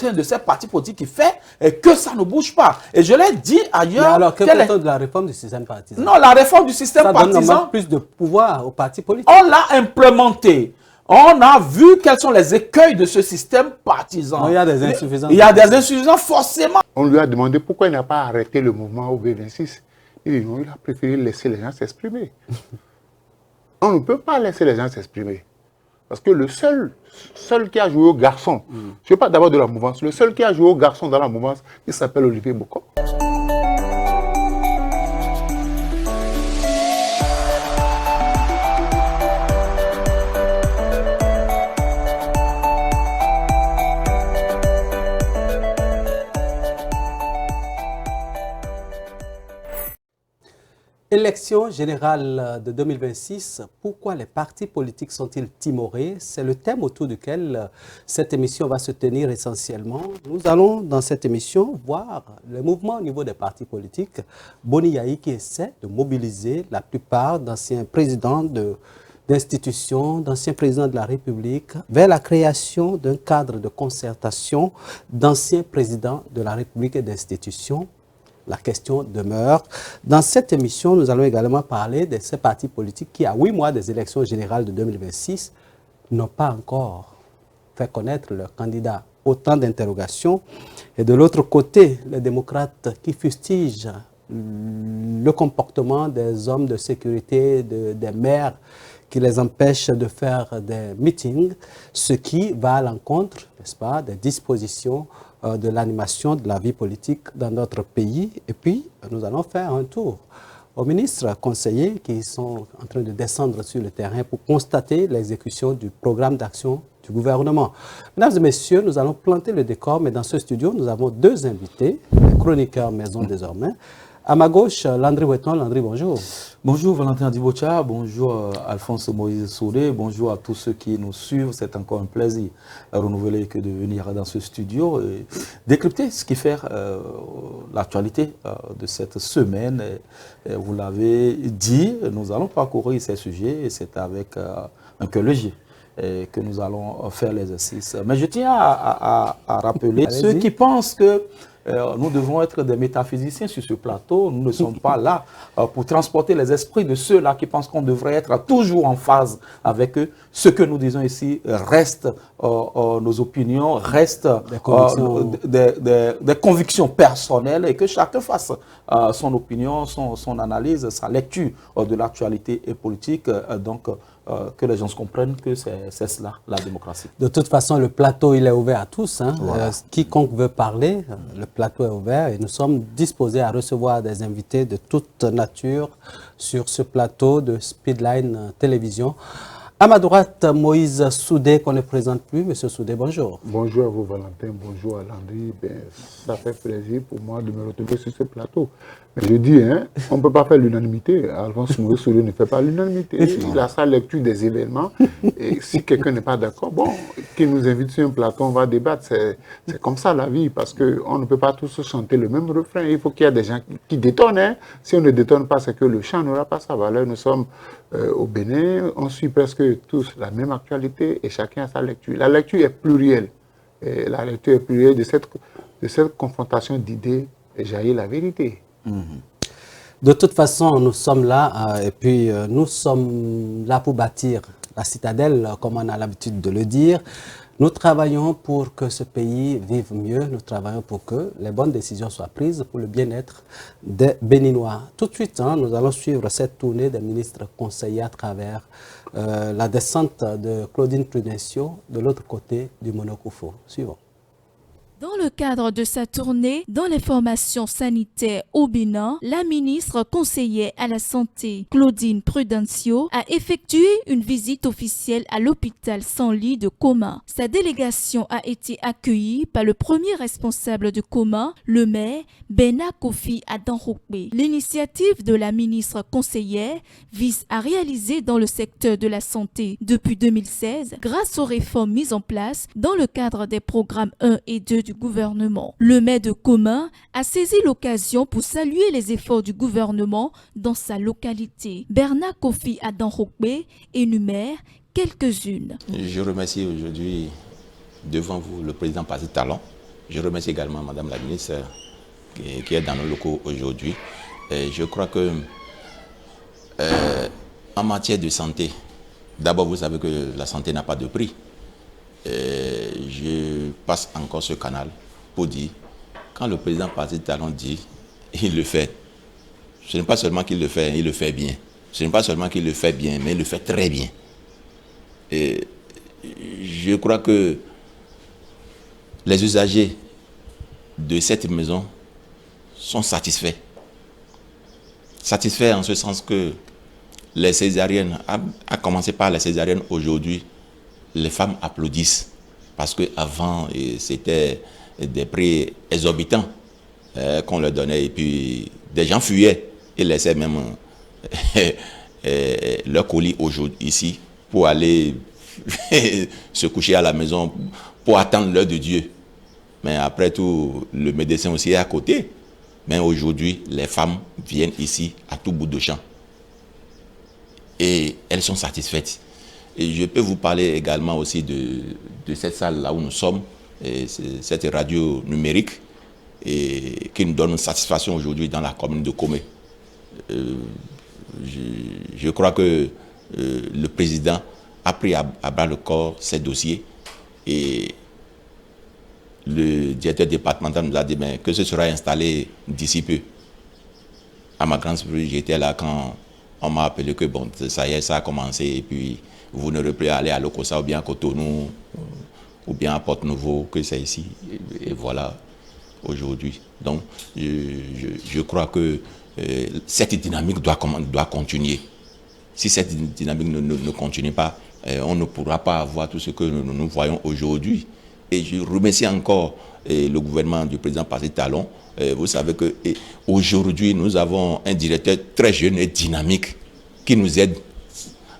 de ces partis politiques qui fait que ça ne bouge pas. Et je l'ai dit ailleurs. Mais alors, quelle est de la réforme du système partisan? Non, la réforme du système partisan. Ça donne plus de pouvoir aux partis politiques. On l'a implémenté. On a vu quels sont les écueils de ce système partisan. Non, il y a des insuffisances. Il y a des insuffisances forcément. On lui a demandé pourquoi il n'a pas arrêté le mouvement au B26. Il dit non, il a préféré laisser les gens s'exprimer. On ne peut pas laisser les gens s'exprimer. Parce que le seul qui a joué au garçon, je ne parle d'abord de la mouvance, le seul qui a joué au garçon dans la mouvance, il s'appelle Olivier Boko. Élection générale de 2026, pourquoi les partis politiques sont-ils timorés? C'est le thème autour duquel cette émission va se tenir essentiellement. Nous allons dans cette émission voir le mouvement au niveau des partis politiques. Boni Yahi qui essaie de mobiliser la plupart d'anciens présidents d'institutions, d'anciens présidents de la République vers la création d'un cadre de concertation d'anciens présidents de la République et d'institutions. La question demeure. Dans cette émission, nous allons également parler de ces partis politiques qui, à 8 mois des élections générales de 2026, n'ont pas encore fait connaître leur candidat. Autant d'interrogations. Et de l'autre côté, les démocrates qui fustigent le comportement des hommes de sécurité, des maires, qui les empêchent de faire des meetings, ce qui va à l'encontre, n'est-ce pas, des dispositions de l'animation de la vie politique dans notre pays. Et puis, nous allons faire un tour aux ministres conseillers qui sont en train de descendre sur le terrain pour constater l'exécution du programme d'action du gouvernement. Mesdames et messieurs, nous allons planter le décor, mais dans ce studio, nous avons 2 invités, les chroniqueurs maison désormais. À ma gauche, Landry Weton. Landry, bonjour. Bonjour Valentin Dibocha, bonjour Alphonse Moïse Soudé, bonjour à tous ceux qui nous suivent. C'est encore un plaisir renouvelé que de venir dans ce studio et décrypter ce qui fait l'actualité de cette semaine. Et vous l'avez dit, nous allons parcourir ces sujets et c'est avec un cœur léger que nous allons faire l'exercice. Mais je tiens à rappeler ceux qui pensent que nous devons être des métaphysiciens sur ce plateau. Nous ne sommes pas là pour transporter les esprits de ceux-là qui pensent qu'on devrait être toujours en phase avec eux. Ce que nous disons ici reste nos opinions, reste des convictions personnelles et que chacun fasse son opinion, son analyse, sa lecture de l'actualité et politique. Donc, que les gens comprennent que c'est cela, la démocratie. De toute façon, le plateau, il est ouvert à tous. Hein. Voilà. Quiconque veut parler, le plateau est ouvert et nous sommes disposés à recevoir des invités de toute nature sur ce plateau de Speedline Télévision. À ma droite, Moïse Soudé, qu'on ne présente plus. Monsieur Soudé, bonjour. Bonjour à vous, Valentin. Bonjour à Landry. Ça fait plaisir pour moi de me retrouver sur ce plateau. Mais je dis, on ne peut pas faire l'unanimité. Alphonse Moïse Soudé ne fait pas l'unanimité. Il a sa lecture des événements. Et si quelqu'un n'est pas d'accord, bon, qu'il nous invite sur un plateau, on va débattre. C'est comme ça la vie, parce qu'on ne peut pas tous chanter le même refrain. Il faut qu'il y ait des gens qui détonnent. Si on ne détonne pas, c'est que le chant n'aura pas sa valeur. Nous sommes au Bénin, on suit presque tous la même actualité et chacun a sa lecture. La lecture est plurielle. Et la lecture est plurielle de cette confrontation d'idées et jaillit la vérité. De toute façon, nous sommes là et puis nous sommes là pour bâtir la citadelle, comme on a l'habitude de le dire. Nous travaillons pour que ce pays vive mieux, nous travaillons pour que les bonnes décisions soient prises pour le bien-être des Béninois. Tout de suite, nous allons suivre cette tournée des ministres conseillers à travers la descente de Claudine Prudencio de l'autre côté du Monokufo. Suivons. Dans le cadre de sa tournée dans les formations sanitaires au Bénin, la ministre conseillère à la santé, Claudine Prudencio, a effectué une visite officielle à l'hôpital sans lit de Koma. Sa délégation a été accueillie par le premier responsable de Koma, le maire Bena Kofi Adanrokbe. L'initiative de la ministre conseillère vise à réaliser dans le secteur de la santé depuis 2016 grâce aux réformes mises en place dans le cadre des programmes 1 et 2 du gouvernement. Le maire de Koma a saisi l'occasion pour saluer les efforts du gouvernement dans sa localité. Bernard Kofi Adanrokbe énumère quelques-unes. Je remercie aujourd'hui devant vous le président Patrice Talon Je remercie également Madame la ministre qui est dans nos locaux aujourd'hui. Je crois que en matière de santé, d'abord vous savez que la santé n'a pas de prix. Je passe encore ce canal pour dire, quand le président Patrice Talon dit, il le fait. Ce n'est pas seulement qu'il le fait, il le fait bien. Ce n'est pas seulement qu'il le fait bien, mais il le fait très bien. Et je crois que les usagers de cette maison sont satisfaits. Satisfaits en ce sens que les césariennes, à commencer par les césariennes aujourd'hui, les femmes applaudissent. Parce qu'avant, c'était des prix exorbitants qu'on leur donnait. Et puis, des gens fuyaient et laissaient même leur colis aujourd'hui ici pour aller se coucher à la maison, pour attendre l'heure de Dieu. Mais après tout, le médecin aussi est à côté. Mais aujourd'hui, les femmes viennent ici à tout bout de champ. Et elles sont satisfaites. Et je peux vous parler également aussi de cette salle-là où nous sommes, cette radio numérique, et qui nous donne une satisfaction aujourd'hui dans la commune de Komé. Je crois que le président a pris à bras le corps ces dossiers et le directeur départemental nous a dit que ce sera installé d'ici peu. À ma grande surprise, j'étais là quand on m'a appelé que bon, ça y est, ça a commencé et puis vous n'aurez plus à aller à Lokossa ou bien à Cotonou ou bien à Porte-Nouveau, que c'est ici. Et voilà, aujourd'hui. Donc, je crois que cette dynamique doit continuer. Si cette dynamique ne continue pas, on ne pourra pas avoir tout ce que nous voyons aujourd'hui. Et je remercie encore le gouvernement du président Patrice Talon. Vous savez qu'aujourd'hui, nous avons un directeur très jeune et dynamique qui nous aide.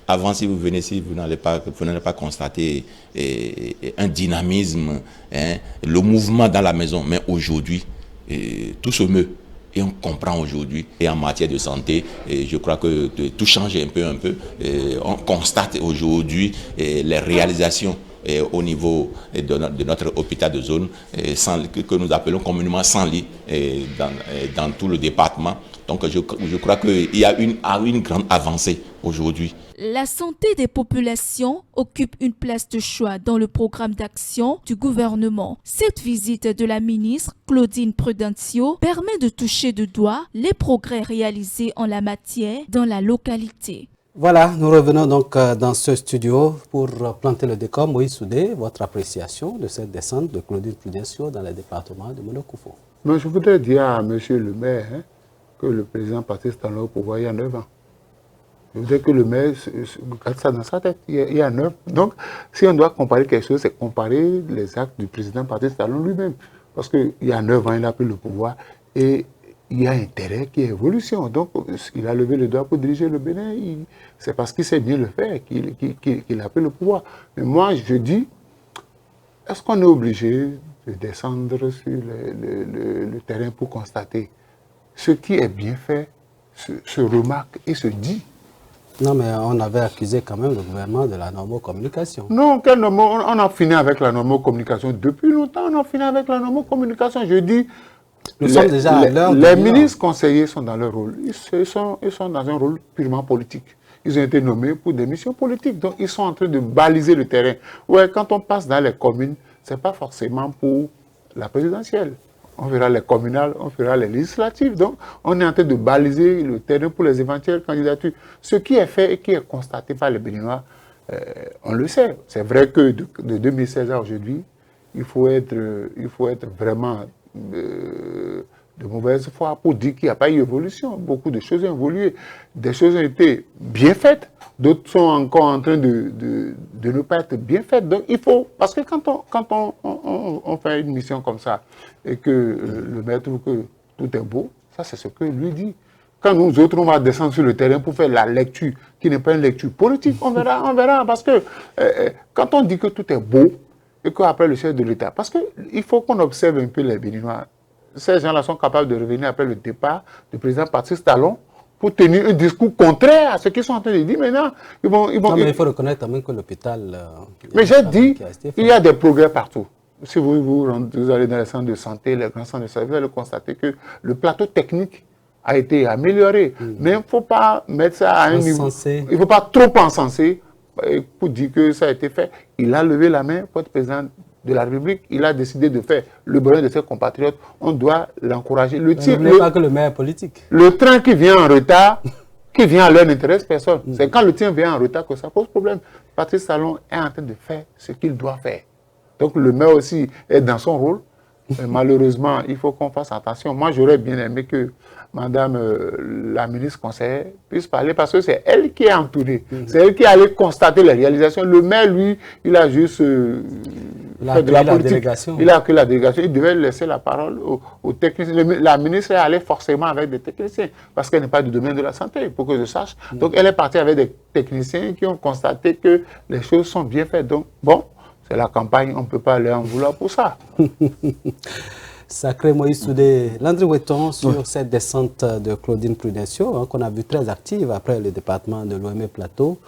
Avant, si vous venez ici, vous n'allez pas constater un dynamisme, le mouvement dans la maison. Mais aujourd'hui, tout se meut. Et on comprend aujourd'hui. Et en matière de santé, je crois que tout change un peu. On constate aujourd'hui les réalisations au niveau de notre hôpital de zone, que nous appelons communément 100 lits dans tout le département. Donc je crois qu'il y a une grande avancée aujourd'hui. La santé des populations occupe une place de choix dans le programme d'action du gouvernement. Cette visite de la ministre Claudine Prudencio permet de toucher de doigt les progrès réalisés en la matière dans la localité. Voilà, nous revenons donc dans ce studio pour planter le décor. Moïse Soudé, votre appréciation de cette descente de Claudine Prudencio dans le département de Monokoufou. Mais je voudrais dire à M. le maire que le président Patrice Talon au pouvoir il y a 9 ans. Je voudrais que le maire garde ça dans sa tête. Il y a 9. Donc, si on doit comparer quelque chose, c'est comparer les actes du président Patrice Talon lui-même. Parce qu'il y a 9 ans, il a pris le pouvoir et il y a intérêt qu'il y ait évolution. Donc, il a levé le doigt pour diriger le Bénin. C'est parce qu'il sait bien le faire qu'il a pris le pouvoir. Mais moi, je dis, est-ce qu'on est obligé de descendre sur le terrain pour constater ce qui est bien fait, se remarque et se dit? Non, mais on avait accusé quand même le gouvernement de la normocommunication. Non, on a fini avec la normocommunication. Depuis longtemps, on a fini avec la normocommunication. Je dis, nous sommes déjà à l'heure. Les ministres conseillers sont dans leur rôle. Ils sont dans un rôle purement politique. Ils ont été nommés pour des missions politiques. Donc, ils sont en train de baliser le terrain. Ouais, quand on passe dans les communes, ce n'est pas forcément pour la présidentielle. On verra les communales, on fera les législatives. Donc, on est en train de baliser le terrain pour les éventuelles candidatures. Ce qui est fait et qui est constaté par les Béninois, on le sait. C'est vrai que de 2016 à aujourd'hui, il faut être vraiment de mauvaise foi pour dire qu'il n'y a pas eu d'évolution. Beaucoup de choses ont évolué. Des choses ont été bien faites, d'autres sont encore en train de ne pas être bien faites. Donc il faut, parce que quand on fait une mission comme ça et que le maire trouve que tout est beau, ça c'est ce que lui dit. Quand nous autres, on va descendre sur le terrain pour faire la lecture, qui n'est pas une lecture politique, on verra, parce que quand on dit que tout est beau, et qu'après le chef de l'État, parce qu'il faut qu'on observe un peu les Béninois. Ces gens-là sont capables de revenir après le départ du président Patrice Talon pour tenir un discours contraire à ce qu'ils sont en train de dire maintenant. Non, mais il faut reconnaître quand même que l'hôpital... mais j'ai dit, il y a des progrès partout. si vous allez dans les centres de santé, les grands centres de santé, vous allez constater que le plateau technique a été amélioré. Mais il ne faut pas mettre ça à un niveau. Il ne faut pas trop encenser pour dire que ça a été fait. Il a levé la main pour être président de la République. Il a décidé de faire le bonheur de ses compatriotes. On doit l'encourager. Pas que le maire politique. Le train qui vient en retard, qui vient à l'heure n'intéresse personne. C'est quand le train vient en retard que ça pose problème. Patrice Talon est en train de faire ce qu'il doit faire. Donc le maire aussi est dans son rôle. Mais malheureusement, il faut qu'on fasse attention. Moi, j'aurais bien aimé que Madame la ministre conseillère puisse parler parce que c'est elle qui est entourée. C'est elle qui allait constater les réalisations. Le maire, lui, il a juste fait de la politique. Il a accueilli la délégation. Il devait laisser la parole aux techniciens. La ministre est allée forcément avec des techniciens parce qu'elle n'est pas du domaine de la santé, pour que je sache. Donc, elle est partie avec des techniciens qui ont constaté que les choses sont bien faites. Donc, bon, c'est la campagne, on ne peut pas leur en vouloir pour ça. Sacré Moïse Soudé. Landry Weton, sur cette descente de Claudine Prudencio, qu'on a vu très active après le département de l'OME Plateau.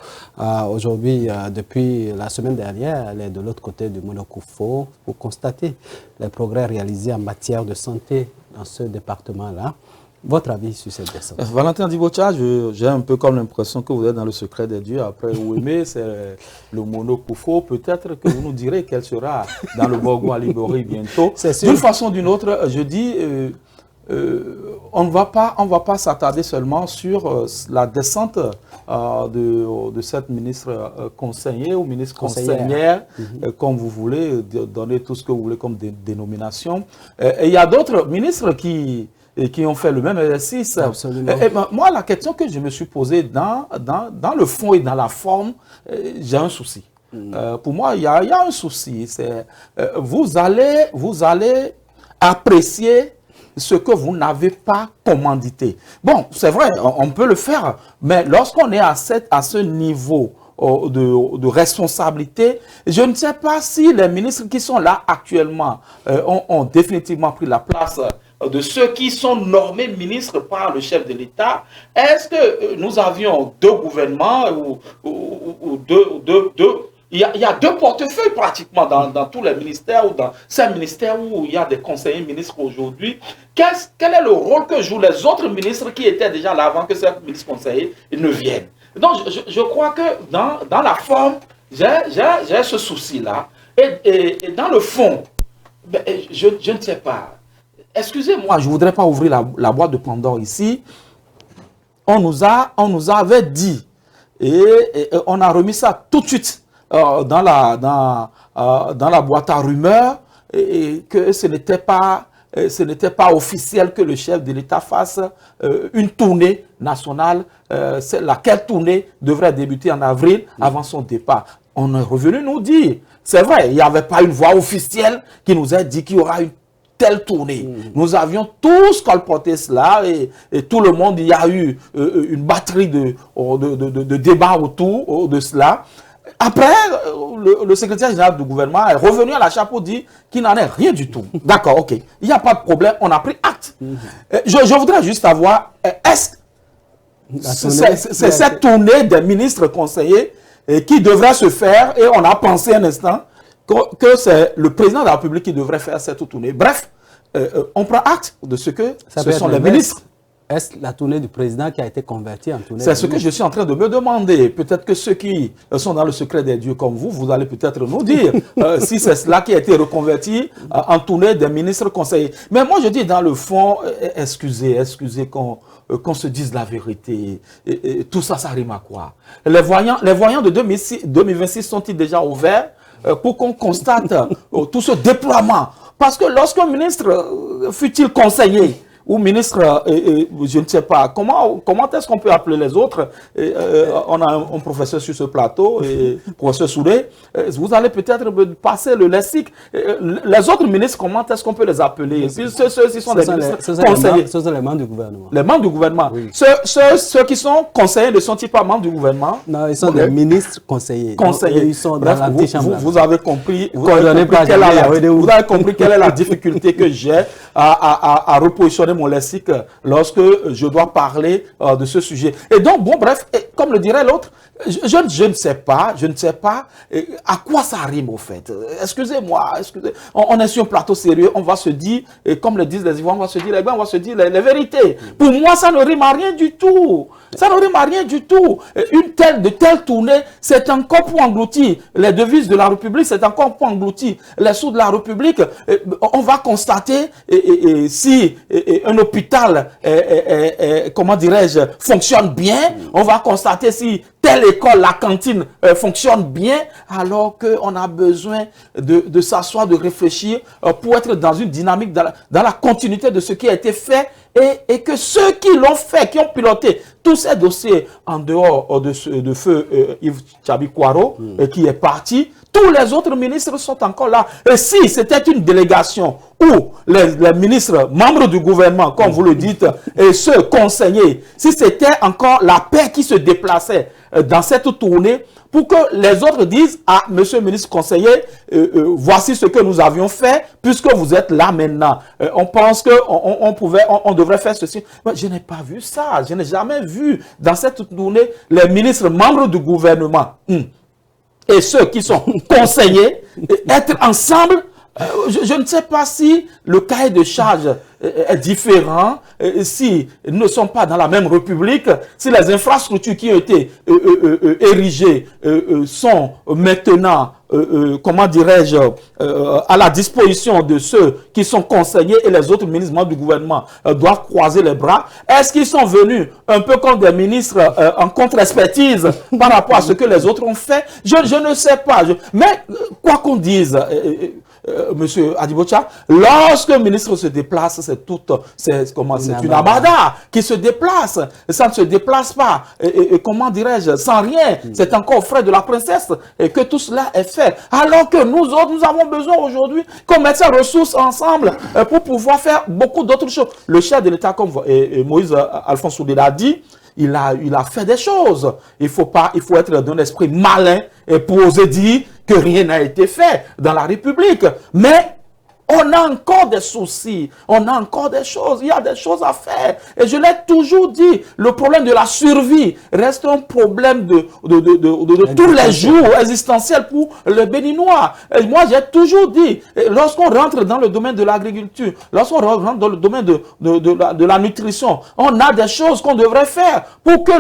Aujourd'hui, depuis la semaine dernière, elle est de l'autre côté du Monokoufo pour constater les progrès réalisés en matière de santé dans ce département-là. Votre avis sur cette descente? Valentin Dibocha, j'ai un peu comme l'impression que vous êtes dans le secret des dieux. Après Ouémé, c'est le Monokoufo. Peut-être que vous nous direz qu'elle sera dans le Borgo à Libori bientôt. D'une façon ou d'une autre, je dis, on ne va pas s'attarder seulement sur la descente de cette ministre conseillère ou ministre conseillère, comme vous voulez, donner tout ce que vous voulez comme dénomination. Et il y a d'autres ministres qui ont fait le même exercice. Absolument. Moi, la question que je me suis posée dans le fond et dans la forme, j'ai un souci. Pour moi, il y a un souci. Vous allez apprécier ce que vous n'avez pas commandité. Bon, c'est vrai, on peut le faire, mais lorsqu'on est à ce niveau de responsabilité, je ne sais pas si les ministres qui sont là actuellement ont définitivement pris la place de ceux qui sont nommés ministres par le chef de l'État. Est-ce que nous avions deux gouvernements ou deux il y a deux portefeuilles pratiquement dans tous les ministères ou dans ces ministères où il y a des conseillers ministres aujourd'hui. Quel est le rôle que jouent les autres ministres qui étaient déjà là avant que ces ministres conseillers ne viennent? Donc je crois que dans la forme, j'ai ce souci-là. Et dans le fond, ben, je ne sais pas. Excusez-moi, je ne voudrais pas ouvrir la boîte de Pandore ici. On nous avait dit, et on a remis ça tout de suite dans la boîte à rumeurs, et que ce n'était pas officiel que le chef de l'État fasse une tournée nationale. Laquelle tournée devrait débuter en avril avant son départ. On est revenu nous dire, c'est vrai, il n'y avait pas une voix officielle qui nous a dit qu'il y aura une telle tournée. Nous avions tous colporté cela et tout le monde, il y a eu une batterie de débats autour de cela. Après, le secrétaire général du gouvernement est revenu à la charge pour dire qu'il n'en est rien du tout. D'accord, ok. Il n'y a pas de problème, on a pris acte. Je voudrais juste savoir, est-ce c'est cette tournée des ministres conseillers qui devrait se faire, et on a pensé un instant que c'est le président de la République qui devrait faire cette tournée. Bref, on prend acte de ce que ce sont les ministres. Est-ce la tournée du président qui a été convertie en tournée? C'est ce que je suis en train de me demander. Peut-être que ceux qui sont dans le secret des dieux comme vous allez peut-être nous dire si c'est cela qui a été reconverti en tournée des ministres conseillers. Mais moi je dis dans le fond, excusez qu'on se dise la vérité. Et tout ça, ça rime à quoi? Les voyants de 2026 sont-ils déjà ouverts pour qu'on constate tout ce déploiement? Parce que lorsqu'un ministre, fut-il conseiller ou ministre, je ne sais pas, comment est-ce qu'on peut appeler les autres? On a un professeur sur ce plateau, professeur Soudé, vous allez peut-être passer le lexique. Les autres ministres, comment est-ce qu'on peut les appeler? Ceux-ci sont des ministres conseillers. Ce sont les membres du gouvernement. Les membres du gouvernement. Oui. Ceux qui sont conseillers ne sont-ils pas membres du gouvernement? Non, ils sont des ministres conseillers. Conseillers. Ils sont dans l'antichambre. Vous avez compris. Vous avez compris quelle est la difficulté que j'ai à repositionner mon lexique lorsque je dois parler de ce sujet. Et donc, bon, bref, comme le dirait l'autre, je ne sais pas à quoi ça rime au fait. Excusez-moi, on est sur un plateau sérieux, on va se dire, et comme le disent les Ivoiriens, on va se dire les vérités. Pour moi, ça ne rime à rien du tout. Ça ne rime à rien du tout. De telles tournées, c'est encore pour engloutir les devises de la République, c'est encore pour engloutir les sous de la République. On va constater si un hôpital, comment dirais-je, fonctionne bien, on va constater si telle école, la cantine fonctionne bien, alors qu'on a besoin de s'asseoir, de réfléchir pour être dans une dynamique, dans la continuité de ce qui a été fait et que ceux qui l'ont fait, qui ont piloté tous ces dossiers en dehors de feu Yves Tchabi-Kwaro, qui est parti, tous les autres ministres sont encore là. Et si c'était une délégation où les ministres, membres du gouvernement, comme vous le dites, et ceux conseillers, si c'était encore la paix qui se déplaçait dans cette tournée, pour que les autres disent, ah, monsieur le ministre conseiller, voici ce que nous avions fait, puisque vous êtes là maintenant. On pense qu'on devrait faire ceci. Mais je n'ai pas vu ça. Je n'ai jamais vu dans cette tournée les ministres membres du gouvernement et ceux qui sont conseillers être ensemble. Je ne sais pas si le cahier de charge est différent, si ils ne sont pas dans la même république, si les infrastructures qui ont été érigées sont maintenant, comment dirais-je, à la disposition de ceux qui sont conseillers et les autres ministres membres du gouvernement doivent croiser les bras. Est-ce qu'ils sont venus un peu comme des ministres en contre-expertise par rapport à ce que les autres ont fait? Je ne sais pas. Mais quoi qu'on dise, Monsieur Adibocha, lorsque le ministre se déplace, c'est une abada qui se déplace. Ça ne se déplace pas, comment dirais-je, sans rien. C'est encore aux frais de la princesse et que tout cela est fait. Alors que nous autres, nous avons besoin aujourd'hui qu'on mette ces ressources ensemble pour pouvoir faire beaucoup d'autres choses. Le chef de l'État, comme Moïse Alphonse Soudé l'a dit, il a fait des choses. Il faut être d'un esprit malin et pour oser dire que rien n'a été fait dans la République. Mais on a encore des soucis, on a encore des choses, il y a des choses à faire. Et je l'ai toujours dit, le problème de la survie reste un problème de tous les jours existentiel pour le Béninois. Et moi, j'ai toujours dit, lorsqu'on rentre dans le domaine de l'agriculture, lorsqu'on rentre dans le domaine de la nutrition, on a des choses qu'on devrait faire pour que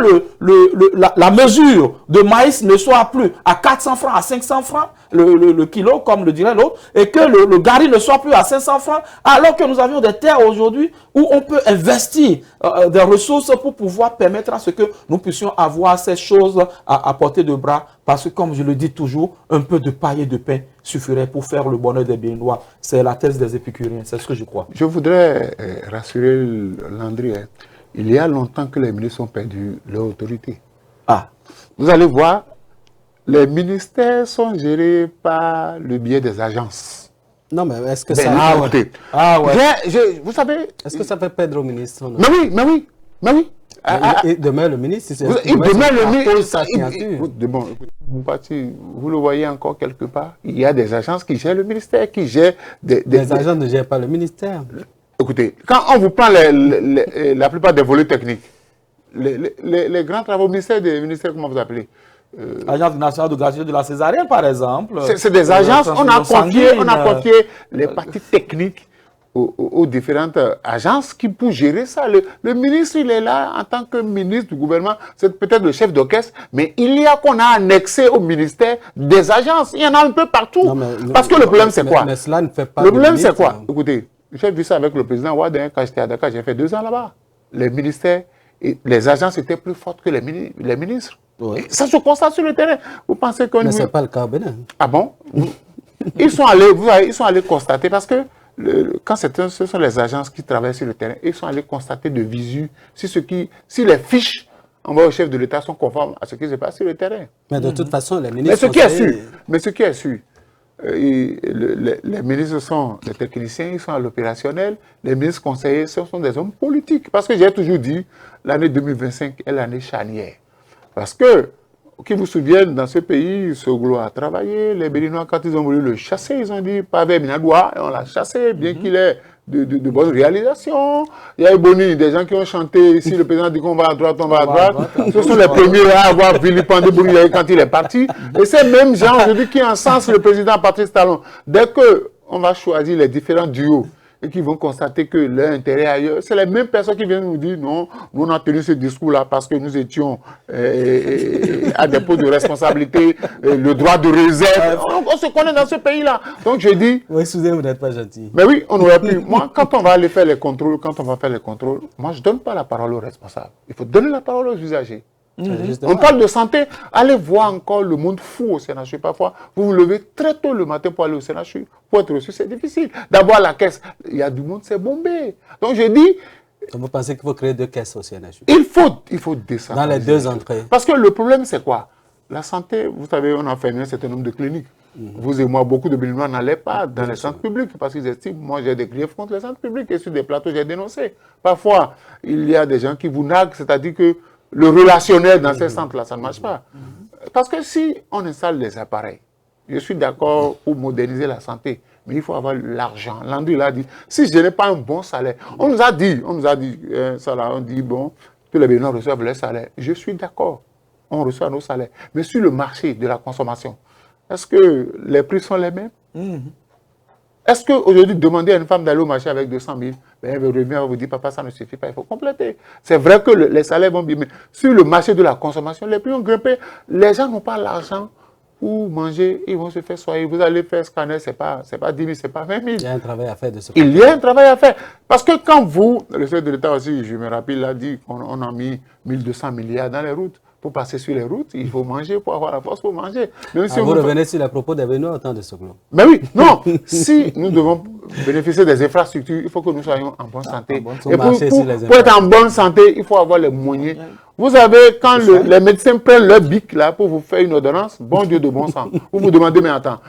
la mesure de maïs ne soit plus à 400 francs, à 500 francs, le kilo, comme le dirait l'autre, et que le gari ne soit plus à 500 francs, alors que nous avions des terres aujourd'hui où on peut investir des ressources pour pouvoir permettre à ce que nous puissions avoir ces choses à portée de bras, parce que comme je le dis toujours, un peu de paille et de pain suffirait pour faire le bonheur des Béninois. C'est la thèse des épicuriens, c'est ce que je crois. Je voudrais rassurer Landry. Il y a longtemps que les ministres ont perdu leur autorité. Ah. Vous allez voir, les ministères sont gérés par le biais des agences. Non, mais est-ce que ça... Vous savez... Est-ce que ça fait perdre au ministre? Non? Mais oui. Et demain, le ministre... Vous le voyez encore quelque part. Il y a des agences qui gèrent le ministère, qui gèrent... Les agents ne gèrent pas le ministère. Écoutez, quand on vous prend la plupart des volets techniques, les grands travaux ministères, comment vous appelez? Agence nationale de gratuité de la Césarienne, par exemple. C'est des agences, on a confié les parties techniques aux différentes agences qui pour gérer ça. Le ministre, il est là en tant que ministre du gouvernement, c'est peut-être le chef d'orchestre, mais il y a qu'on a annexé au ministère des agences. Il y en a un peu partout. Parce que le problème, c'est quoi? Mais cela ne fait pas le problème, c'est quoi? Écoutez, j'ai vu ça avec le président Ouadin quand j'étais à Dakar, j'ai fait 2 ans là-bas. Les ministères, les agences étaient plus fortes que les ministres. Oui. Ça se constate sur le terrain. Vous pensez qu'on... Mais ce n'est pas le cas au Bénin. Ah bon? Ils sont allés constater, parce que quand ce sont les agences qui travaillent sur le terrain, ils sont allés constater de visu si les fiches envoyées au chef de l'État sont conformes à ce qui se passe sur le terrain. Mais de toute façon, les ministres... Mais ce qui est sûr, les ministres sont des techniciens, ils sont à l'opérationnel. Les ministres conseillers, ce sont des hommes politiques. Parce que j'ai toujours dit, l'année 2025 est l'année charnière. Parce que, qui vous souviennent, dans ce pays, Soglo a travaillé. Les Béninois, quand ils ont voulu le chasser, ils ont dit, pas vers Minadoua, et on l'a chassé, bien qu'il ait de bonnes réalisations. Il y a eu Boni, des gens qui ont chanté ici, le président dit qu'on va à droite, on va à droite. Ce sont les premiers à avoir vilipendé Boni quand il est parti. Et ces mêmes gens aujourd'hui qui encensent le président Patrice Talon. Dès qu'on va choisir les différents duos, et qui vont constater que leur intérêt ailleurs, c'est les mêmes personnes qui viennent nous dire non, nous on a tenu ce discours-là parce que nous étions à des postes de responsabilité, le droit de réserve. On se connaît dans ce pays-là. Donc je dis... Oui, excusez-moi, vous n'êtes pas gentil. Mais oui, on aurait pu... Moi, quand on va aller faire les contrôles, moi je ne donne pas la parole aux responsables. Il faut donner la parole aux usagers. On parle de santé, allez voir encore le monde fou au CNHU. Parfois, vous vous levez très tôt le matin pour aller au CNHU. Pour être reçu, c'est difficile. D'abord, à la caisse, il y a du monde, c'est bombé. Donc, je dis... Donc, vous pensez qu'il faut créer 2 caisses au CNHU? Il faut descendre. Dans les 2 entrées. Parce que le problème, c'est quoi? La santé, vous savez, on a fermé un certain nombre de cliniques. Vous et moi, beaucoup de Béninois n'allaient pas dans les centres publics parce qu'ils estiment, moi j'ai des griefs contre les centres publics et sur des plateaux, j'ai dénoncé. Parfois, il y a des gens qui vous naguent, c'est-à-dire que le relationnel dans ces centres-là, ça ne marche pas. Parce que si on installe des appareils, je suis d'accord pour moderniser la santé, mais il faut avoir l'argent. Landry l'a dit, si je n'ai pas un bon salaire, on nous a dit, ça là, on dit, bon, tous les Béninois reçoivent leur salaire. Je suis d'accord, on reçoit nos salaires. Mais sur le marché de la consommation, est-ce que les prix sont les mêmes? Est-ce qu'aujourd'hui, demander à une femme d'aller au marché avec 200 000, ben, elle revient, elle va vous dire, papa, ça ne suffit pas, il faut compléter. C'est vrai que les salaires vont bien, mais sur le marché de la consommation, les prix ont grimpé. Les gens n'ont pas l'argent pour manger, ils vont se faire soigner. Vous allez faire scanner, ce n'est pas 10 000, ce n'est pas 20 000. Il y a un travail à faire de ce côté. Il y a un travail à faire. Parce que quand vous, le chef de l'État aussi, je me rappelle, il a dit qu'on a mis 1200 milliards dans les routes. Pour passer sur les routes, il faut manger pour avoir la force pour manger. Même si vous revenez sur les propos des Béninois au temps de Soglo. Mais oui, non. Si nous devons bénéficier des infrastructures, il faut que nous soyons en bonne santé. Et pour être en bonne santé, il faut avoir les moyens. Vous savez, quand les médecins prennent leur bic là pour vous faire une ordonnance, bon Dieu de bon sang, vous vous demandez, mais attends,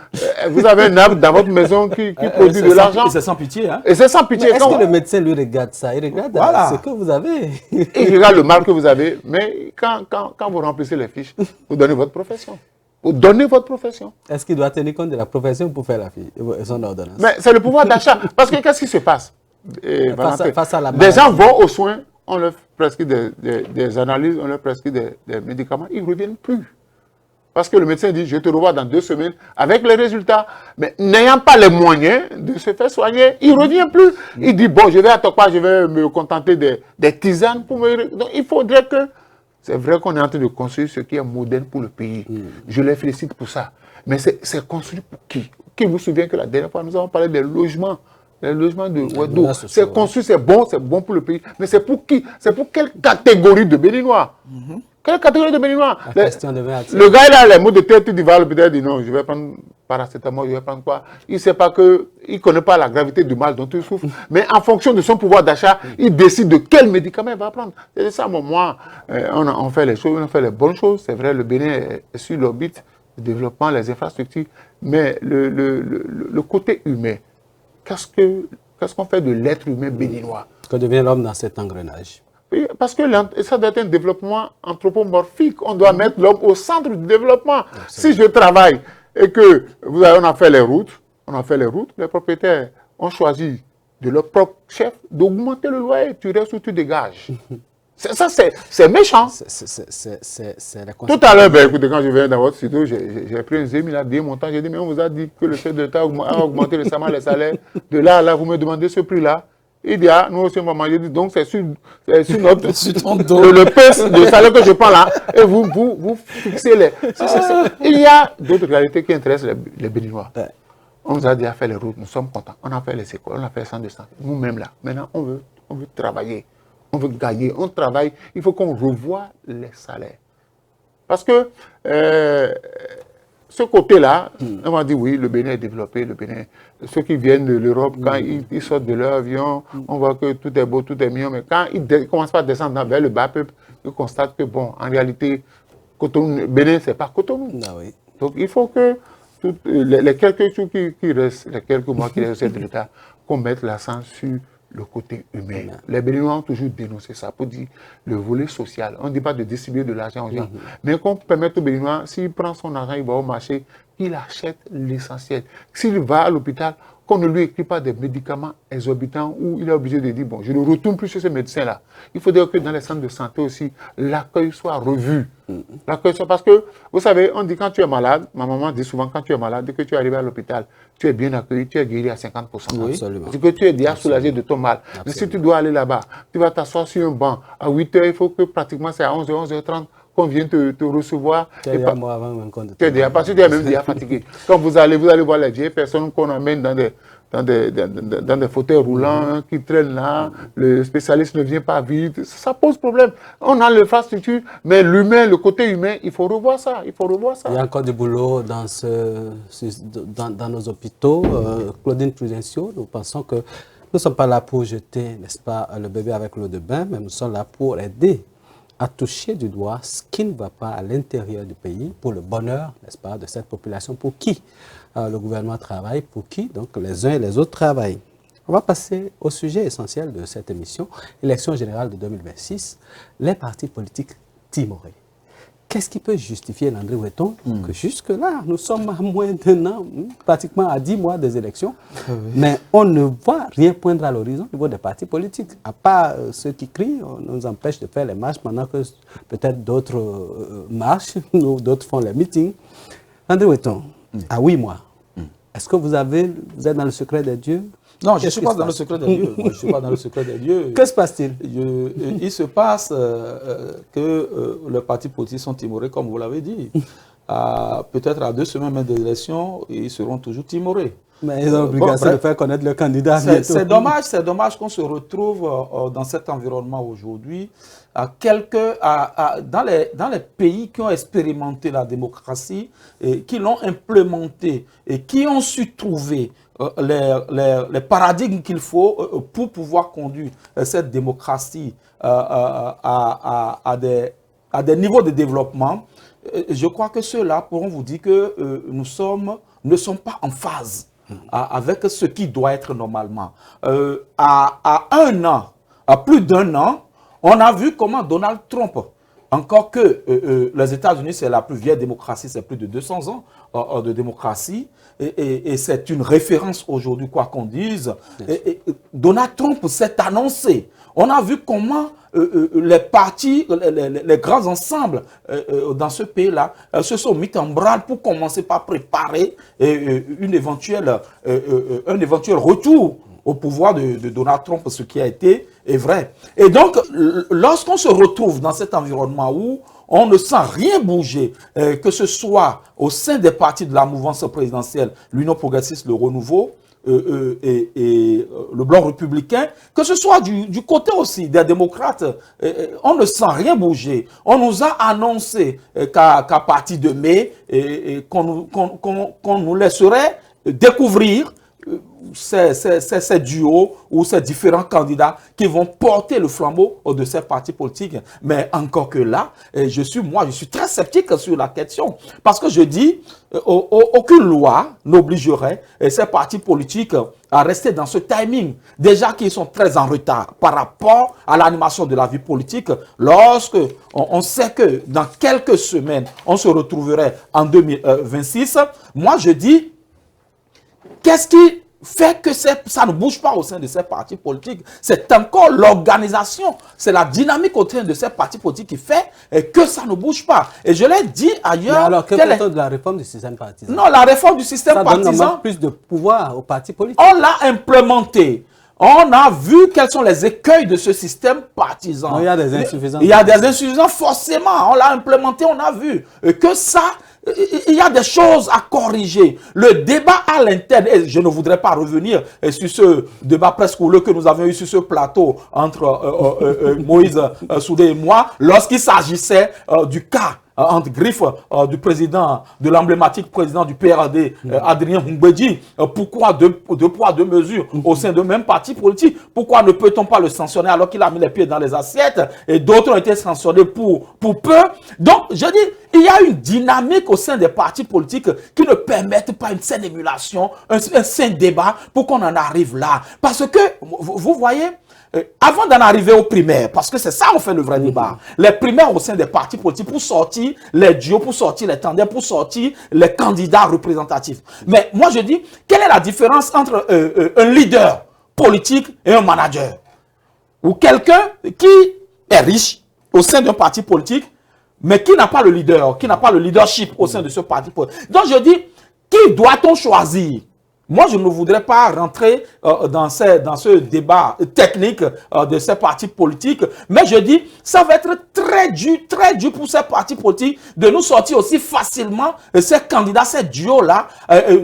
vous avez un arbre dans votre maison qui produit de l'argent. Et c'est sans pitié. Hein? Et c'est sans pitié. Est-ce que le médecin lui regarde ça? Il regarde ce que vous avez. Il regarde le mal que vous avez, mais quand vous remplissez les fiches, vous donnez votre profession. Vous donnez votre profession. Est-ce qu'il doit tenir compte de la profession pour faire son ordonnance? Mais c'est le pouvoir d'achat. Parce que qu'est-ce qui se passe? Face à la des gens vont aux soins, on leur prescrit des analyses, on leur prescrit des médicaments, ils ne reviennent plus. Parce que le médecin dit, je te revois dans 2 semaines avec les résultats. Mais n'ayant pas les moyens de se faire soigner, il ne revient plus. Il dit, bon, je vais à Tokwa, je vais me contenter des tisanes pour me... Donc il faudrait que... C'est vrai qu'on est en train de construire ce qui est moderne pour le pays. Je les félicite pour ça. Mais c'est construit pour qui? Qui vous souvient que la dernière fois, nous avons parlé des logements. Les logements de Ouedo. C'est construit, c'est bon pour le pays. Mais c'est pour qui? C'est pour quelle catégorie de Béninois? Quelle catégorie de Béninois? Le gars, il a les mots de tête, il va à l'hôpital, il dit non, je vais prendre paracétamol, je vais prendre quoi? Il ne sait pas il ne connaît pas la gravité du mal dont il souffre. Mais en fonction de son pouvoir d'achat, il décide de quel médicament il va prendre. C'est ça, moi, on fait les choses, on fait les bonnes choses. C'est vrai, le Bénin est sur l'orbite, le développement, les infrastructures. Mais le côté humain, qu'est-ce qu'on fait de l'être humain béninois? Que devient l'homme dans cet engrenage? Oui, parce que ça doit être un développement anthropomorphique. On doit mettre l'homme au centre du développement. Si je travaille et que on a fait les routes, les propriétaires ont choisi de leur propre chef d'augmenter le loyer. Tu restes ou tu dégages. Ça, c'est méchant. Tout à l'heure, écoutez, quand je viens dans votre studio, j'ai pris un zémi, il a dit mon temps. J'ai dit, mais on vous a dit que le chef de l'État a augmenté récemment les salaires. De là à là, vous me demandez ce prix-là. Il dit, nous aussi, on va manger. Donc, c'est sur notre... le peu de salaire que je prends là. Et vous fixez les... Il y a d'autres réalités qui intéressent les Béninois. On nous a déjà fait les routes, nous sommes contents. On a fait les écoles, on a fait les centres de santé. Nous-mêmes là. Maintenant, on veut travailler. On veut gagner, on travaille. Il faut qu'on revoie les salaires. Parce que ce côté-là, on va dire oui, le Bénin est développé, le Bénin. Ceux qui viennent de l'Europe, quand ils sortent de leur avion, on voit que tout est beau, tout est mignon. Mais quand ils commencent à descendre vers le bas peuple, ils constatent que, bon, en réalité, Cotonou, Bénin, ce n'est pas Cotonou. Ah oui. Donc il faut que les quelques jours qui restent, les quelques mois qui restent de l'État, qu'on mette l'accent sur le côté humain. Les Béninois ont toujours dénoncé ça pour dire le volet social. On ne dit pas de distribuer de l'argent aux gens, mais qu'on permette aux Béninois, s'il prend son argent, il va au marché, qu'il achète l'essentiel. S'il va à l'hôpital, qu'on ne lui écrit pas des médicaments exorbitants où il est obligé de dire, bon, je ne retourne plus chez ce médecin-là. Il faudrait que dans les centres de santé aussi, l'accueil soit revu. L'accueil soit... Parce que, vous savez, on dit quand tu es malade, ma maman dit souvent, quand tu es malade, dès que tu es arrivé à l'hôpital, tu es bien accueilli, tu es guéri à 50%. Oui, absolument. Parce que tu es déjà soulagé de ton mal. Absolument. Mais si tu dois aller là-bas, tu vas t'asseoir sur un banc. À 8h, il faut que pratiquement c'est à 11h, 11h30 qu'on vienne te recevoir. Tu es déjà moi avant un compte. Tu es déjà, parce que tu es même déjà fatigué. Quand vous allez voir les vieilles personnes qu'on amène dans des fauteuils roulants qui traînent là, le spécialiste ne vient pas vite, ça pose problème. On a l'infrastructure, mais l'humain, le côté humain, il faut revoir ça, il faut revoir ça. Il y a encore du boulot dans nos hôpitaux. Claudine Prudencio, nous pensons que nous ne sommes pas là pour jeter, n'est-ce pas, le bébé avec l'eau de bain, mais nous sommes là pour aider à toucher du doigt ce qui ne va pas à l'intérieur du pays pour le bonheur, n'est-ce pas, de cette population pour qui le gouvernement travaille, pour qui donc les uns et les autres travaillent. On va passer au sujet essentiel de cette émission, élection générale de 2026, les partis politiques timorés. Qu'est-ce qui peut justifier, Landry Weton, que jusque-là, nous sommes à moins d'un an, pratiquement à 10 mois des élections, mais on ne voit rien poindre à l'horizon au niveau des partis politiques, à part ceux qui crient, on nous empêche de faire les marches pendant que peut-être d'autres marchent, ou d'autres font les meetings. Landry Weton, à 8 mois, est-ce que vous êtes dans le secret des dieux? Non, je ne suis pas dans le secret des dieux. Moi, je suis pas dans le secret des dieux. Que se passe-t-il? Il se passe que les partis politiques sont timorés, comme vous l'avez dit. Peut-être à 2 semaines des élections, ils seront toujours timorés. Mais ils ont l'obligation de faire connaître le candidat. C'est dommage qu'on se retrouve dans cet environnement aujourd'hui. Dans les pays qui ont expérimenté la démocratie, et qui l'ont implémentée et qui ont su trouver les paradigmes qu'il faut pour pouvoir conduire cette démocratie à des niveaux de développement. Je crois que ceux-là pourront vous dire que nous ne sommes pas en phase avec ce qui doit être normalement. À plus d'un an, on a vu comment Donald Trump, encore que les États-Unis, c'est la plus vieille démocratie, c'est plus de 200 ans de démocratie, et c'est une référence aujourd'hui, quoi qu'on dise. Donald Trump s'est annoncé. On a vu comment les partis, les grands ensembles dans ce pays-là se sont mis en branle pour commencer par préparer un éventuel retour au pouvoir de Donald Trump, ce qui a été est vrai. Et donc, lorsqu'on se retrouve dans cet environnement où on ne sent rien bouger, que ce soit au sein des partis de la mouvance présidentielle, l'Union progressiste, le Renouveau, et le Bloc républicain, que ce soit du côté aussi des démocrates, on ne sent rien bouger. On nous a annoncé qu'à partir de mai, qu'on nous laisserait découvrir ces duos ou ces différents candidats qui vont porter le flambeau de ces partis politiques. Mais encore que là, je suis très sceptique sur la question. Parce que je dis, aucune loi n'obligerait ces partis politiques à rester dans ce timing. Déjà qu'ils sont très en retard par rapport à l'animation de la vie politique. Lorsque on sait que dans quelques semaines, on se retrouverait en 2026, moi je dis, qu'est-ce qui fait que ça ne bouge pas au sein de ces partis politiques? C'est encore l'organisation, c'est la dynamique au sein de ces partis politiques qui fait que ça ne bouge pas. Et je l'ai dit ailleurs. Mais alors, que peut-on de la réforme du système partisan? Non, la réforme du système partisan, ça donne plus de pouvoir aux partis politiques. On l'a implémenté. On a vu quels sont les écueils de ce système partisan. Non, il y a des insuffisances. Il y a des insuffisances, forcément. On l'a implémenté, on a vu que ça... Il y a des choses à corriger. Le débat à l'interne, et je ne voudrais pas revenir sur ce débat presque houleux que nous avions eu sur ce plateau entre Moïse Soudé et moi, lorsqu'il s'agissait du cas entre griffes du président, de l'emblématique président du PRD, Adrien Mbedi. Pourquoi deux poids, deux mesures au sein de même parti politique? Pourquoi ne peut-on pas le sanctionner alors qu'il a mis les pieds dans les assiettes et d'autres ont été sanctionnés pour peu? Donc, je dis, il y a une dynamique au sein des partis politiques qui ne permettent pas une saine émulation, un sain débat pour qu'on en arrive là. Parce que, vous voyez, avant d'en arriver aux primaires, parce que c'est ça on fait le vrai débat, les primaires au sein des partis politiques pour sortir sortir les duos, pour sortir les tandems, pour sortir les candidats représentatifs. Mais moi, je dis, quelle est la différence entre un leader politique et un manager? Ou quelqu'un qui est riche au sein d'un parti politique, mais qui n'a pas le leader, qui n'a pas le leadership au sein de ce parti politique. Donc, je dis, qui doit-on choisir? Moi, je ne voudrais pas rentrer dans ce débat technique de ces partis politiques, mais je dis, ça va être très dur pour ces partis politiques de nous sortir aussi facilement ces candidats, ces duos-là,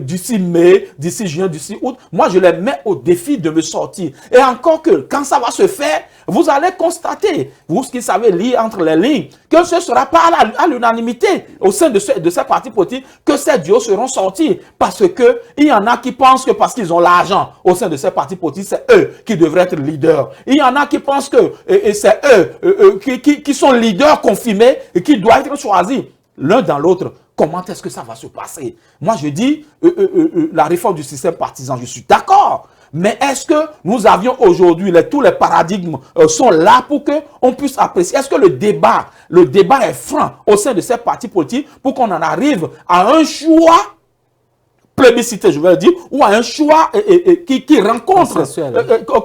d'ici mai, d'ici juin, d'ici août. Moi, je les mets au défi de me sortir. Et encore que, quand ça va se faire, vous allez constater, vous qui savez lire entre les lignes, que ce ne sera pas à l'unanimité au sein de ces partis politiques que ces duos seront sortis. Parce qu'il y en a qui pensent que parce qu'ils ont l'argent au sein de ces partis politiques, c'est eux qui devraient être leaders. Il y en a qui pensent que c'est eux qui sont leaders confirmés et qui doivent être choisis l'un dans l'autre. Comment est-ce que ça va se passer? Moi, je dis, la réforme du système partisan, je suis d'accord. Mais est-ce que nous avions aujourd'hui, tous les paradigmes sont là pour qu'on puisse apprécier? Est-ce que le débat est franc au sein de ces partis politiques pour qu'on en arrive à un choix plébiscité, je vais le dire, ou à un choix qui rencontre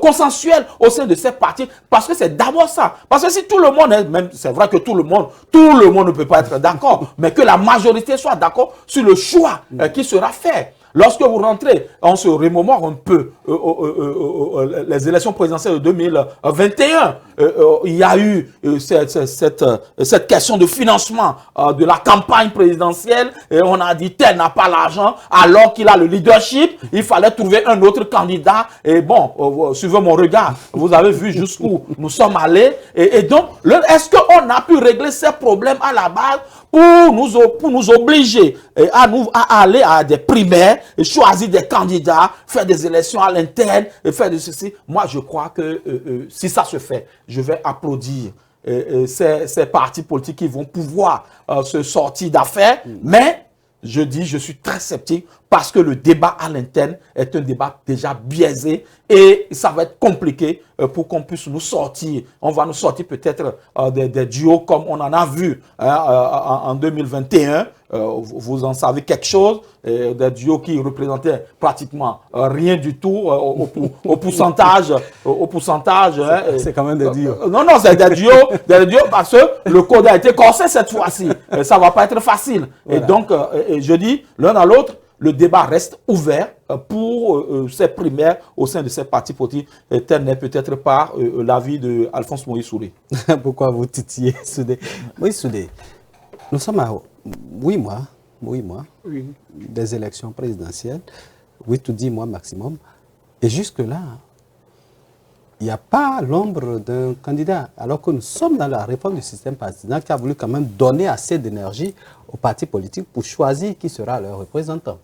consensuel au sein de ces partis? Parce que c'est d'abord ça. Parce que si tout le monde est, même c'est vrai que tout le monde ne peut pas être d'accord, mais que la majorité soit d'accord sur le choix qui sera fait. Lorsque vous rentrez, on se remémore un peu les élections présidentielles de 2021. Il y a eu cette question de financement de la campagne présidentielle. Et on a dit, tel n'a pas l'argent, alors qu'il a le leadership. Il fallait trouver un autre candidat. Et bon, suivez mon regard, vous avez vu jusqu'où nous sommes allés. Et donc, est-ce qu'on a pu régler ces problèmes à la base pour nous obliger à aller à des primaires, et choisir des candidats, faire des élections à l'interne, et faire de ceci? Moi, je crois que si ça se fait, je vais applaudir ces partis politiques qui vont pouvoir se sortir d'affaires. Mais je dis, je suis très sceptique parce que le débat à l'interne est un débat déjà biaisé et ça va être compliqué pour qu'on puisse nous sortir. On va nous sortir peut-être des duos comme on en a vu en 2021. Vous en savez quelque chose, des duos qui représentaient pratiquement rien du tout au pourcentage. C'est quand même des duos. Non, c'est des duos parce que le code a été corsé cette fois-ci. Ça ne va pas être facile. Voilà. Et donc, je dis, l'un à l'autre, le débat reste ouvert pour ces primaires au sein de ces partis politiques. Tel n'est peut-être pas l'avis d'Alphonse Moïse Souré. Pourquoi vous titillez, Soudé? Moïse Soudé, nous sommes à 8 mois des élections présidentielles, 8 ou 10 mois maximum, et jusque-là, il n'y a pas l'ombre d'un candidat, alors que nous sommes dans la réforme du système partisan qui a voulu quand même donner assez d'énergie aux partis politiques pour choisir qui sera leur représentant.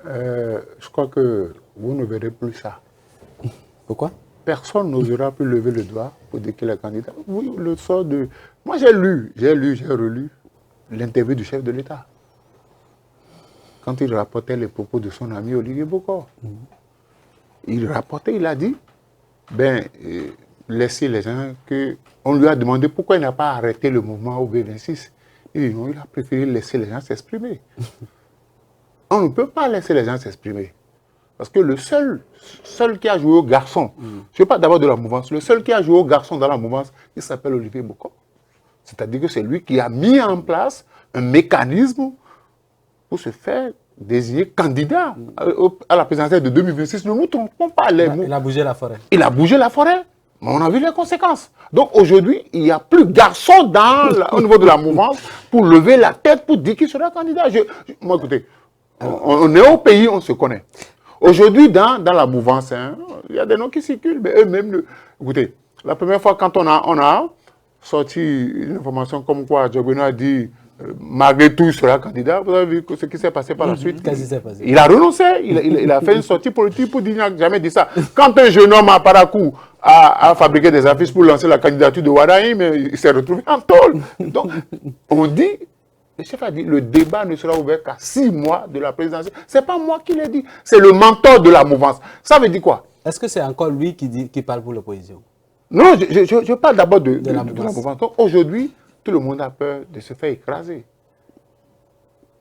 Je crois que vous ne verrez plus ça. Pourquoi? Personne n'osera plus lever le doigt pour dire qu'il est candidat. Oui, le sort de... Moi, j'ai relu l'interview du chef de l'État. Quand il rapportait les propos de son ami Olivier Bokor. Il a dit, laissez les gens que... On lui a demandé pourquoi il n'a pas arrêté le mouvement au B26. Il dit non, il a préféré laisser les gens s'exprimer. On ne peut pas laisser les gens s'exprimer. Parce que le seul qui a joué au garçon, je ne parle d'abord de la mouvance, le seul qui a joué au garçon dans la mouvance, il s'appelle Olivier Bokor. C'est-à-dire que c'est lui qui a mis en place un mécanisme pour se faire désigner candidat à la présidentielle de 2026. Ne nous trompons pas les mots. Il a bougé la forêt. Il a bougé la forêt. Mais on a vu les conséquences. Donc aujourd'hui, il n'y a plus garçon au niveau de la mouvance pour lever la tête pour dire qu'il sera candidat. Moi, écoutez, on est au pays, on se connaît. Aujourd'hui, dans la mouvance, il y a des noms qui circulent, mais eux-mêmes... Écoutez, la première fois quand on a sorti une information comme quoi Djobeno a dit malgré tout il sera candidat, vous avez vu ce qui s'est passé par la suite. Il a renoncé, il a fait une sortie politique pour dire qu'il n'a jamais dit ça. Quand un jeune homme à Parakou a fabriqué des affiches pour lancer la candidature de Wadaïm, il s'est retrouvé en tôle. Donc, on dit... Le chef a dit, le débat ne sera ouvert qu'à 6 mois de la présidentielle. Ce n'est pas moi qui l'ai dit, c'est le mentor de la mouvance. Ça veut dire quoi? Est-ce que c'est encore lui qui parle pour l'opposition? Non, je parle d'abord de la mouvance. Donc aujourd'hui, tout le monde a peur de se faire écraser.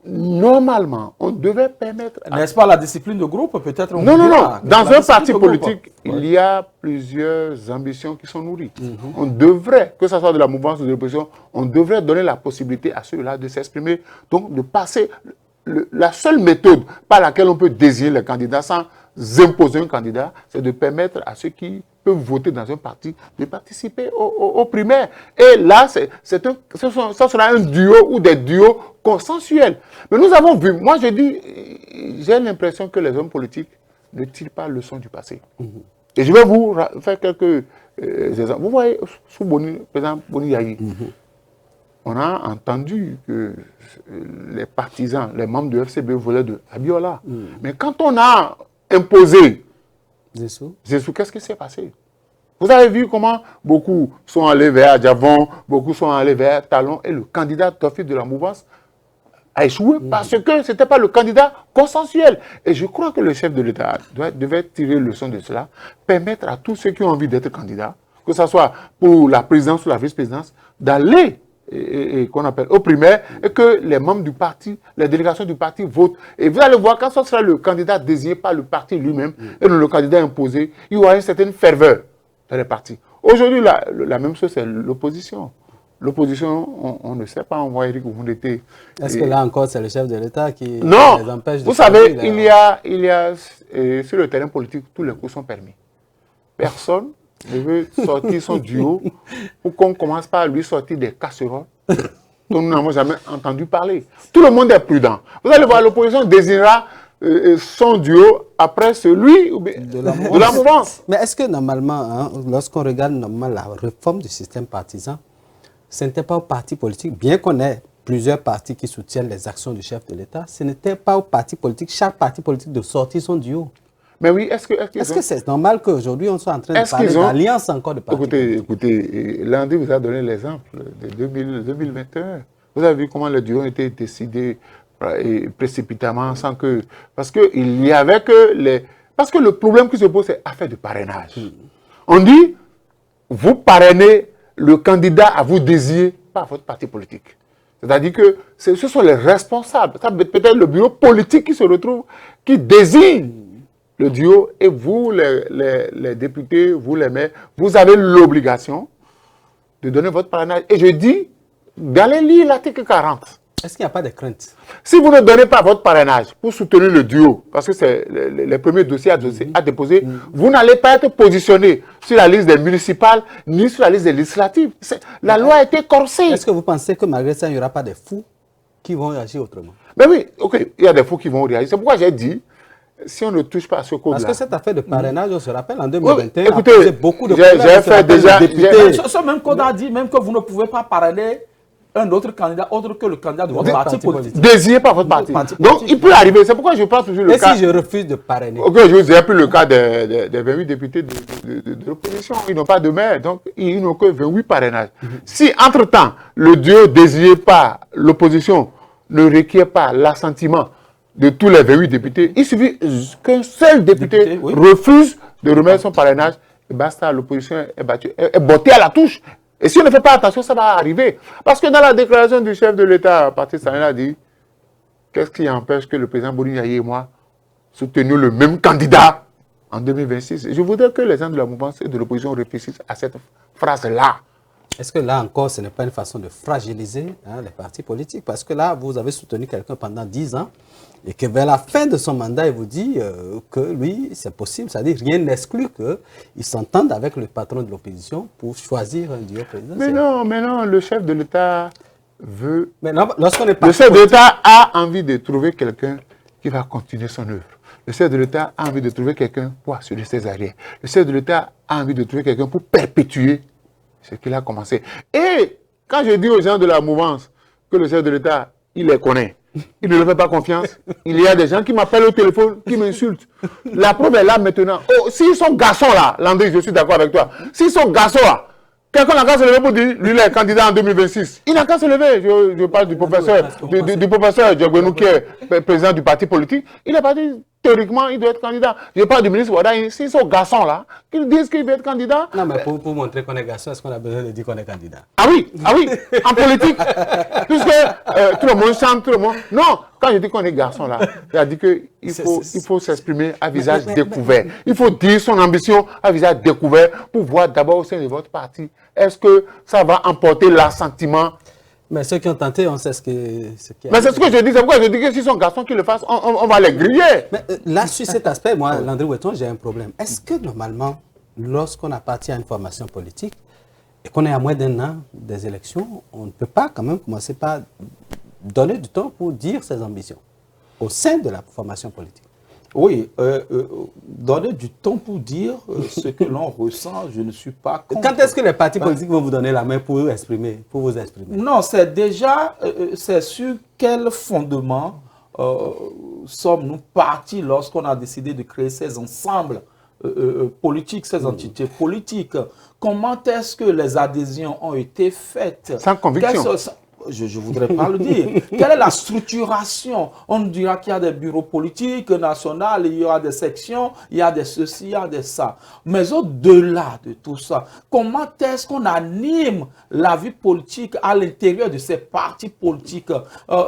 normalement, on devait permettre... N'est-ce pas la discipline de groupe, peut-être? Non. Dans un parti politique, il y a plusieurs ambitions qui sont nourries. On devrait, que ce soit de la mouvance ou de l'opposition, on devrait donner la possibilité à ceux-là de s'exprimer, donc de passer... La seule méthode par laquelle on peut désigner les candidats sans imposer un candidat, c'est de permettre à ceux qui peuvent voter dans un parti de participer aux primaires. Et là, ça sera un duo ou des duos consensuels. Mais nous avons vu, moi je dis, j'ai l'impression que les hommes politiques ne tirent pas leçon du passé. Et je vais vous faire quelques exemples. Vous voyez, sous Boni, par exemple, Boni Yayi, on a entendu que les partisans, les membres du FCB voulaient de Abiola. Mais quand on a imposé Zessou, qu'est-ce qui s'est passé? Vous avez vu comment beaucoup sont allés vers Adjavon, beaucoup sont allés vers Talon, et le candidat Tofik de la mouvance a échoué parce que ce n'était pas le candidat consensuel. Et je crois que le chef de l'État devait tirer leçon de cela, permettre à tous ceux qui ont envie d'être candidats, que ce soit pour la présidence ou la vice-présidence, d'aller qu'on appelle aux primaires, et que les membres du parti, les délégations du parti votent. Et vous allez voir, quand ce sera le candidat désigné par le parti lui-même, et non le candidat imposé, il y aura une certaine ferveur dans les partis. Aujourd'hui, la même chose, c'est l'opposition. L'opposition, on ne sait pas, on voit Eric Oumundete. Est-ce que là encore, c'est le chef de l'État qui non, les empêche de... Vous savez, il y a sur le terrain politique, tous les coups sont permis. Personne ne veut sortir son duo pour qu'on commence par lui sortir des casseroles dont nous n'avons jamais entendu parler. Tout le monde est prudent. Vous allez voir, l'opposition désignera son duo après celui de la mouvance. Mais est-ce que normalement, hein, lorsqu'on regarde normalement la réforme du système partisan, ce n'était pas au parti politique, bien qu'on ait plusieurs partis qui soutiennent les actions du chef de l'État, ce n'était pas au parti politique, chaque parti politique de sortir son duo. Mais oui, est-ce que c'est normal qu'aujourd'hui on soit en train de parler d'alliance encore de partis? Écoutez, Landry vous a donné l'exemple de 2021. Vous avez vu comment les duos ont été décidés précipitamment sans que... Parce qu'il n'y avait que les... Parce que le problème qui se pose, c'est affaire de parrainage. On dit, vous parrainez le candidat à vous désigner par votre parti politique. C'est-à-dire que ce sont les responsables. Ça peut être le bureau politique qui se retrouve, qui désigne le duo, et vous, les députés, vous les maires, vous avez l'obligation de donner votre parrainage. Et je dis, d'aller lire l'article 40. Est-ce qu'il n'y a pas de crainte? Si vous ne donnez pas votre parrainage pour soutenir le duo, parce que c'est les premiers dossiers à déposer, vous n'allez pas être positionné sur la liste des municipales, ni sur la liste des législatives. La loi a été corsée. Est-ce que vous pensez que malgré ça, il n'y aura pas de fous qui vont réagir autrement? Mais oui, ok, il y a des fous qui vont réagir. C'est pourquoi j'ai dit, si on ne touche pas à ce code-là... Parce que cette affaire de parrainage, on se rappelle, en 2021, écoutez, a posé beaucoup de problèmes. J'ai fait déjà... Ce même code a dit même que vous ne pouvez pas parrainer un autre candidat autre que le candidat de votre parti politique. Désigné par votre parti. Donc, il peut arriver. C'est pourquoi je prends toujours le cas... Et si je refuse de parrainer? Ok, j'ai pris le cas des 28 députés de l'opposition. Ils n'ont pas de maire, donc ils n'ont que 28 parrainages. Si, entre-temps, le duo désigné par l'opposition ne requiert pas l'assentiment de tous les 28 députés, il suffit qu'un seul député refuse de remettre son parrainage, et basta, l'opposition est bottée à la touche. Et si on ne fait pas attention, ça va arriver. Parce que dans la déclaration du chef de l'État, Patrice Talon a dit, qu'est-ce qui empêche que le président Boni Yayi et moi soutenions le même candidat en 2026? Je voudrais que les gens de la mouvance et de l'opposition réfléchissent à cette phrase-là. Est-ce que là encore, ce n'est pas une façon de fragiliser les partis politiques? Parce que là, vous avez soutenu quelqu'un pendant 10 ans et que vers la fin de son mandat, il vous dit que lui, c'est possible. C'est-à-dire rien n'exclut qu'il s'entende avec le patron de l'opposition pour choisir un duo présidentiel. Mais non, le chef de l'État veut... Mais non, lorsqu'on est le chef de l'État a envie de trouver quelqu'un qui va continuer son œuvre. Le chef de l'État a envie de trouver quelqu'un pour assurer ses arrières. Le chef de l'État a envie de trouver quelqu'un pour perpétuer ce qu'il a commencé. Et quand je dis aux gens de la mouvance que le chef de l'État, il les connaît, il ne leur fait pas confiance, il y a des gens qui m'appellent au téléphone, qui m'insultent. La preuve est là maintenant. Oh, s'ils sont garçons là, Landry, je suis d'accord avec toi. S'ils sont garçons là, quelqu'un n'a qu'à se lever pour dire, lui, il est candidat en 2026. Il n'a qu'à se lever. Je parle du professeur, du professeur Djogbenou, qui est président du parti politique. Il n'a pas dit, théoriquement, il doit être candidat. Je parle du ministre Wada, s'ils sont garçons là, qu'ils disent qu'il veut être candidat. Non, mais pour montrer qu'on est garçon, est-ce qu'on a besoin de dire qu'on est candidat? Ah oui, en politique. Puisque tout le monde chante, tout le monde. Non, quand je dis qu'on est garçon là, c'est-à-dire qu'il faut s'exprimer à visage découvert. Il faut dire son ambition à visage découvert pour voir d'abord au sein de votre parti. Est-ce que ça va emporter l'assentiment? Mais ceux qui ont tenté, on sait ce qui est. Mais c'est ce que je dis, c'est pourquoi je dis que si son garçon qui le fasse, on va les griller. Mais là, sur cet aspect, moi, Landry Weton, j'ai un problème. Est-ce que normalement, lorsqu'on appartient à une formation politique et qu'on est à moins d'1 an des élections, on ne peut pas quand même commencer par donner du temps pour dire ses ambitions au sein de la formation politique? Oui, donner du temps pour dire ce que l'on ressent, je ne suis pas contre. Quand est-ce que les partis politiques vont vous donner la main pour vous exprimer? Non, c'est déjà, c'est sur quel fondement sommes-nous partis lorsqu'on a décidé de créer ces ensembles politiques, ces entités politiques? Comment est-ce que les adhésions ont été faites? Sans conviction. Je ne voudrais pas le dire. Quelle est la structuration? On nous dira qu'il y a des bureaux politiques nationaux, il y aura des sections, il y a des ceci, il y a des ça. Mais au-delà de tout ça, comment est-ce qu'on anime la vie politique à l'intérieur de ces partis politiques,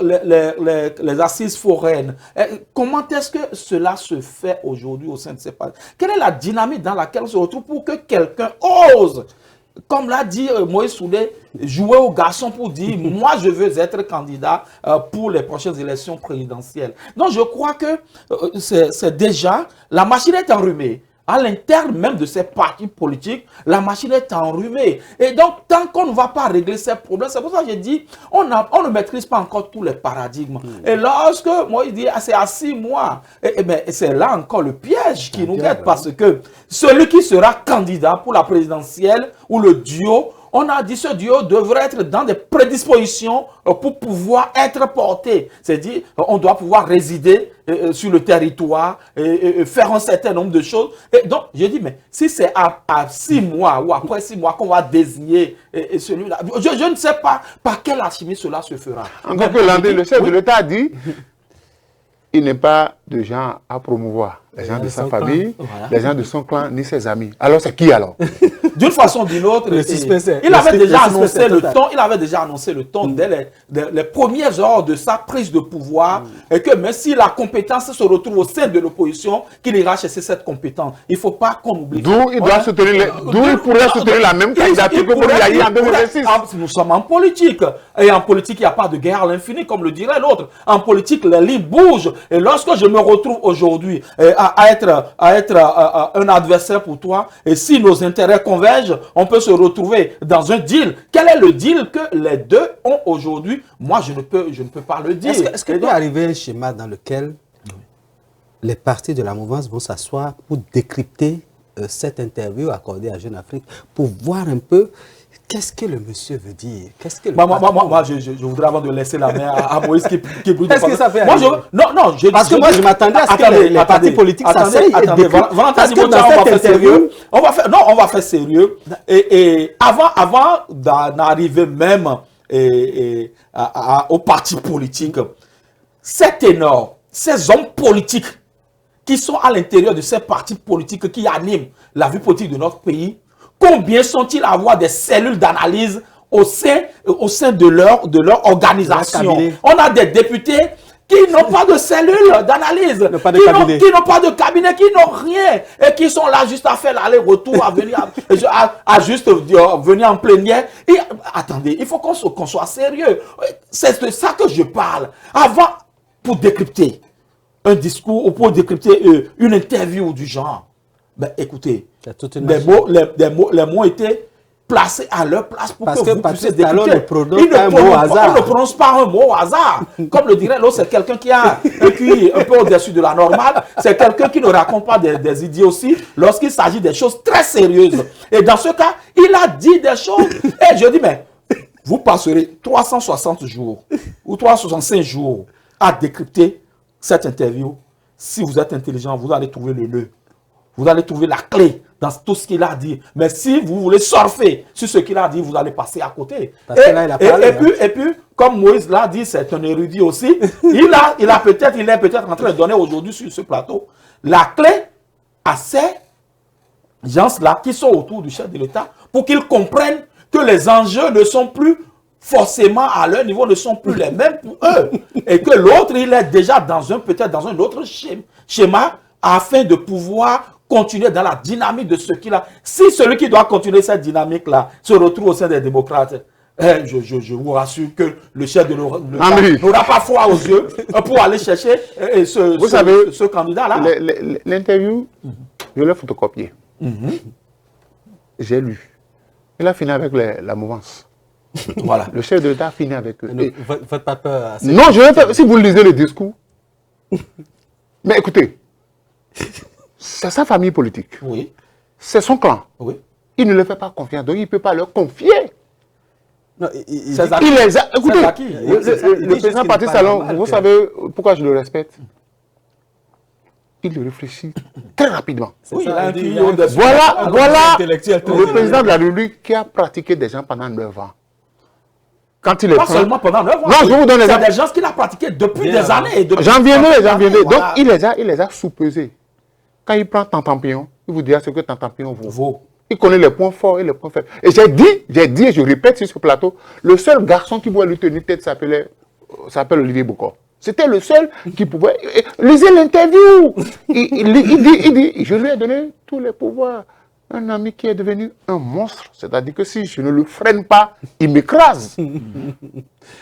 les assises foraines? Comment est-ce que cela se fait aujourd'hui au sein de ces partis? Quelle est la dynamique dans laquelle on se retrouve pour que quelqu'un ose, comme l'a dit Moïse Soudé, jouer au garçon pour dire « moi je veux être candidat pour les prochaines élections présidentielles ». Donc je crois que c'est déjà, la machine est enrhumée. À l'interne même de ces partis politiques, la machine est enrhumée. Et donc, tant qu'on ne va pas régler ces problèmes, c'est pour ça que j'ai dit, on ne maîtrise pas encore tous les paradigmes. Et lorsque moi, il dit, c'est à 6 mois, c'est là encore le piège qui nous guette, parce que celui qui sera candidat pour la présidentielle ou le duo, on a dit que ce duo devrait être dans des prédispositions pour pouvoir être porté. C'est-à-dire, on doit pouvoir résider sur le territoire et faire un certain nombre de choses. Et donc, je dis, mais si c'est à 6 mois ou après 6 mois qu'on va désigner celui-là, je ne sais pas par quelle alchimie cela se fera. Encore que Landry, le chef de l'État a dit, il n'est pas de gens à promouvoir. Les gens de sa famille, les gens de son clan, ni ses amis. Alors c'est qui alors? D'une façon ou d'une autre, il avait déjà annoncé le ton dès les premières heures de sa prise de pouvoir, et que même si la compétence se retrouve au sein de l'opposition, qu'il ira chercher cette compétence. Il ne faut pas qu'on oublie. D'où il doit soutenir, d'où il pourrait soutenir la même candidature que pour y en 2026. Nous sommes en politique. Et en politique, il n'y a pas de guerre à l'infini, comme le dirait l'autre. En politique, les lignes bougent. Et lorsque je me retrouve aujourd'hui à être un adversaire pour toi, et si nos intérêts convergent, on peut se retrouver dans un deal. Quel est le deal que les deux ont aujourd'hui? Moi, je ne peux pas le dire. Est-ce qu'il peut arriver un schéma dans lequel les partis de la mouvance vont s'asseoir pour décrypter cette interview accordée à Jeune Afrique, pour voir un peu qu'est-ce que le monsieur veut dire? Qu'est-ce que moi, je voudrais, avant de laisser la main à Moïse qui brûle. Est-ce que ça fait parce que moi, je m'attendais à ce que les partis politiques s'asseyent. On va faire sérieux. Et avant d'en arriver même aux partis politiques, ces ténors, ces hommes politiques qui sont à l'intérieur de ces partis politiques qui animent la vie politique de notre pays, combien sont-ils à avoir des cellules d'analyse au sein de leur organisation? On a des députés qui n'ont pas de cellules d'analyse, qui n'ont pas de cabinet, qui n'ont rien, et qui sont là juste à faire l'aller-retour, à juste venir en plénière. Et, attendez, il faut qu'on soit sérieux. C'est de ça que je parle. Avant, pour décrypter un discours ou pour décrypter une interview du genre, ben, écoutez, les mots étaient placés à leur place pour que vous puissiez décrypter. Il ne prononce pas un mot au hasard. Comme le dirait l'autre, c'est quelqu'un qui a un QI un peu au-dessus de la normale. C'est quelqu'un qui ne raconte pas des idées aussi lorsqu'il s'agit des choses très sérieuses. Et dans ce cas, il a dit des choses. Et je dis, mais vous passerez 360 jours ou 365 jours à décrypter cette interview. Si vous êtes intelligent, vous allez trouver le nœud. Vous allez trouver la clé dans tout ce qu'il a dit. Mais si vous voulez surfer sur ce qu'il a dit, vous allez passer à côté. Et puis, comme Moïse l'a dit, c'est un érudit aussi. Il est peut-être en train de donner aujourd'hui sur ce plateau la clé à ces gens-là qui sont autour du chef de l'État pour qu'ils comprennent que les enjeux ne sont plus forcément à leur niveau ne sont plus les mêmes pour eux. Et que l'autre, il est déjà peut-être dans un autre schéma afin de pouvoir continuer dans la dynamique de ce qu'il a. Si celui qui doit continuer cette dynamique-là se retrouve au sein des démocrates, je vous rassure que le chef de n'aura pas foi aux yeux pour aller chercher ce candidat-là. L'interview, je l'ai photocopié. J'ai lu. Il a fini avec la mouvance. Voilà. Le chef de l'État a fini avec eux. Ne faites pas peur à non, si vous lisez le discours. Mais écoutez, c'est sa famille politique. Oui. C'est son clan. Oui. Il ne leur fait pas confiance, donc il ne peut pas leur confier. Non, écoutez, le président Patrice Talon, vous savez pourquoi je le respecte? Il réfléchit très rapidement. Oui, voilà le président de la République qui a pratiqué des gens pendant 9 ans. Quand il est pas seulement pendant 9 ans. Non, je vous donne c'est des gens qu'il a pratiqué depuis des années. J'en viendrai. Donc, il les a sous-pesés. Quand il prend Tantampion, il vous dira ce que Tantampion vaut. Il connaît les points forts et les points faibles. Et j'ai dit et je répète sur ce plateau, le seul garçon qui pouvait lui tenir tête s'appelle Olivier Bokor. C'était le seul qui pouvait... Lisez l'interview. Il dit, je lui ai donné tous les pouvoirs. Un ami qui est devenu un monstre. C'est-à-dire que si je ne le freine pas, il m'écrase.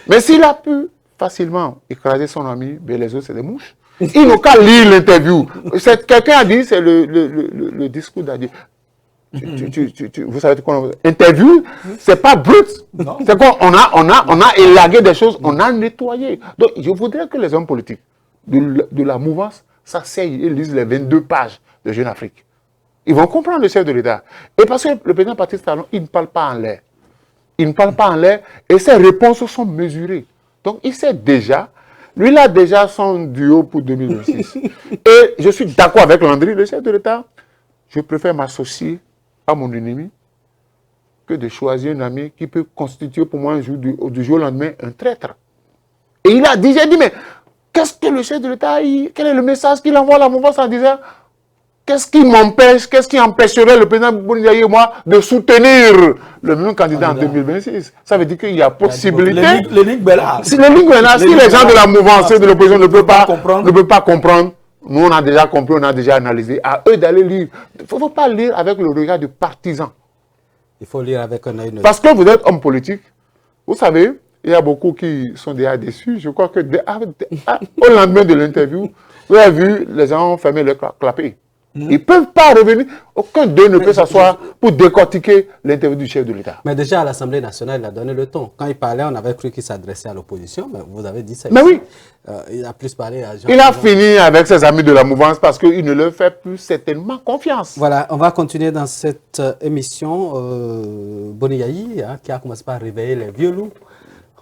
Mais s'il a pu facilement écraser son ami, ben les autres, c'est des mouches. Il n'a qu'à lire l'interview. Quelqu'un a dit, c'est le discours d'Adi. Vous savez quoi? Interview, c'est pas brut. C'est quoi? On a élagué des choses, on a nettoyé. Donc, je voudrais que les hommes politiques de la mouvance s'asseyent et lisent les 22 pages de Jeune Afrique. Ils vont comprendre le chef de l'État. Et parce que le président Patrice Talon, il ne parle pas en l'air. Il ne parle pas en l'air et ses réponses sont mesurées. Donc, il sait déjà, lui, il a déjà son duo pour 2026. Et je suis d'accord avec Landry, le chef de l'État. Je préfère m'associer à mon ennemi que de choisir un ami qui peut constituer pour moi du jour au lendemain un traître. Et il a dit, j'ai dit, mais qu'est-ce que le chef de l'État, quel est le message qu'il envoie à la mouvance en disant, qu'est-ce qui empêcherait le président Boniaï et moi de soutenir le même candidat en 2026? Ça veut dire qu'il y a possibilité. L'énigme est là. Si l'énigme est là, si les gens de la mouvance et de l'opposition ne peuvent pas comprendre, nous, on a déjà compris, on a déjà analysé. À eux d'aller lire. Il ne faut pas lire avec le regard de partisan. Il faut lire avec un œil neutre. Parce que vous êtes homme politique. Vous savez, il y a beaucoup qui sont déjà déçus. Je crois que au lendemain de l'interview, vous avez vu, les gens ont fermé leur clapet. Ils ne peuvent pas revenir. Aucun d'eux ne peut s'asseoir pour décortiquer l'interview du chef de l'État. Mais déjà, à l'Assemblée nationale, il a donné le ton. Quand il parlait, on avait cru qu'il s'adressait à l'opposition, mais vous avez dit ça. Mais oui. Il a plus parlé à Jean. Il a fini avec ses amis de la mouvance parce qu'il ne leur fait plus certainement confiance. Voilà, on va continuer dans cette émission. Boniaï, qui a commencé par réveiller les vieux loups.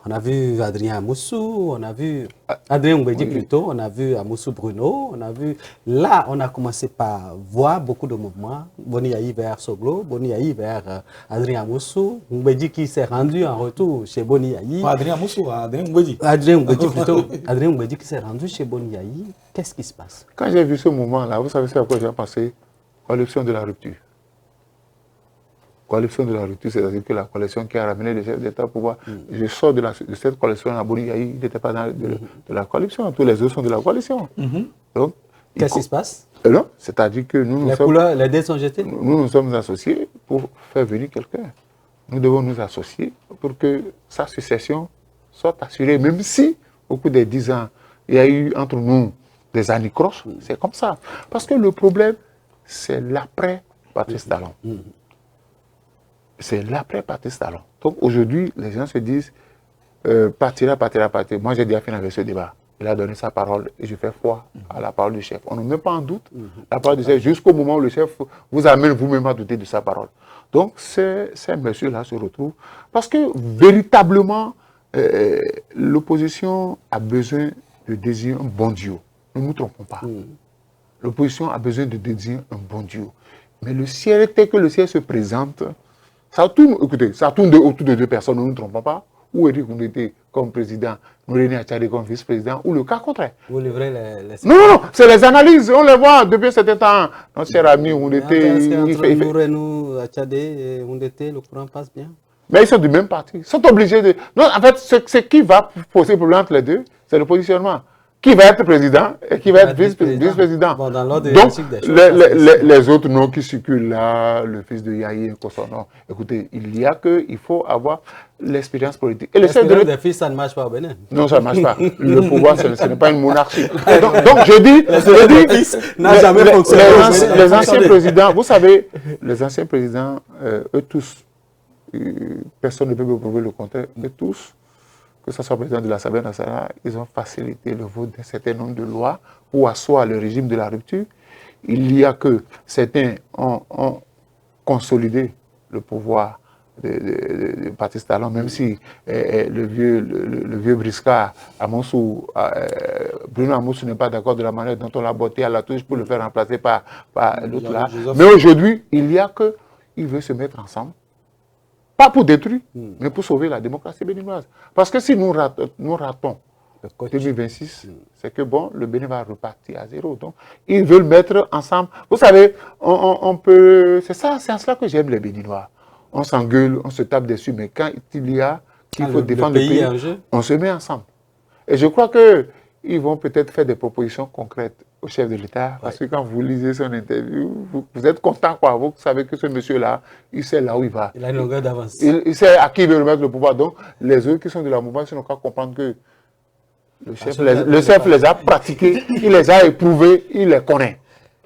On a vu Adrien Amoussou, on a vu Adrien Mbedi plutôt, on a vu Amoussou Bruno, on a vu... Là, on a commencé par voir beaucoup de mouvements. Boniaï vers Soglo, Boniaï vers Adrien Amoussou, Mbedi qui s'est rendu en retour chez Boniaï. Adrien Amoussou, Adrien Mbedi. Adrien Mbedi plutôt. Adrien Mbedi qui s'est rendu chez Boniaï. Qu'est-ce qui se passe? Quand j'ai vu ce mouvement-là, vous savez c'est à quoi j'ai pensé? Coalition de la rupture. Coalition de la rupture, c'est-à-dire que la coalition qui a ramené les chefs d'État au pouvoir, je sors de cette coalition à Boniaï, il n'était pas de la coalition, tous les autres sont de la coalition. Donc, qu'est-ce qui se passe? Non, c'est-à-dire que les dés sont jetés? Nous nous sommes associés pour faire venir quelqu'un. Nous devons nous associer pour que sa succession soit assurée, même si, au cours des 10 ans, il y a eu entre nous des anicroches, c'est comme ça. Parce que le problème, c'est l'après Patrice Talon. C'est l'après Patrice Talon. Donc aujourd'hui, les gens se disent partira. Moi, j'ai déjà fini avec ce débat. Il a donné sa parole et je fais foi à la parole du chef. On ne met pas en doute la parole du chef jusqu'au moment où le chef vous amène vous-même à douter de sa parole. Donc, ces messieurs-là se retrouvent parce que véritablement, l'opposition a besoin de désigner un bon duo. Ne nous trompons pas. L'opposition a besoin de désigner un bon duo. Mais le ciel était que le ciel se présente. Ça tourne autour de deux personnes, ne nous trompons pas. Ou Eric Oundété comme président, Noureni Achadé comme vice-président, ou le cas contraire. Vous livrez les... Non, c'est les analyses, on les voit depuis cet temps. Notre cher ami Oundété... Entre Noureni Achadé et Oundété, le courant passe bien. Mais ils sont du même parti. Ils sont obligés de... Non, en fait, ce qui va poser problème entre les deux, c'est le positionnement. Qui va être président et qui va être vice-président. Bon, dans l'ordre Donc, des choses, les autres noms qui circulent là, le fils de Yahi et son nom, écoutez, il faut avoir l'expérience politique. Et le chef de des fils, ça ne marche pas au Bénin. Non, ça ne marche pas. Le pouvoir, ce n'est pas une monarchie. Donc je dis, n'a jamais fonctionné. Les anciens présidents, vous savez, les anciens présidents, eux tous, personne ne peut me prouver le contraire, eux tous, que ce soit le président de l'Assemblée nationale, ils ont facilité le vote d'un certain nombre de lois pour asseoir le régime de la rupture. Il y a que certains ont consolidé le pouvoir de Baptiste Talon, même si le vieux briscard Bruno Amoussou n'est pas d'accord de la manière dont on l'a botté à la touche pour le faire remplacer par l'autre là. Mais aujourd'hui, il y a que il veut se mettre ensemble. Pas pour détruire, mais pour sauver la démocratie béninoise. Parce que si nous ratons 2026, c'est que bon, le Bénin va repartir à zéro. Donc, ils veulent mettre ensemble. Vous savez, on peut. C'est en cela que j'aime les Béninois. On s'engueule, on se tape dessus, mais quand il y a qu'il faut défendre le pays, on se met ensemble. Et je crois qu'ils vont peut-être faire des propositions concrètes au chef de l'État, parce que quand vous lisez son interview, vous êtes content, quoi. Vous savez que ce monsieur-là, il sait là où il va. Il a une longueur d'avance. Il sait à qui il veut remettre le pouvoir. Donc, les autres qui sont de la mouvement, ils n'ont qu'à comprendre que le chef les a pratiqués, il les a éprouvés, il les connaît.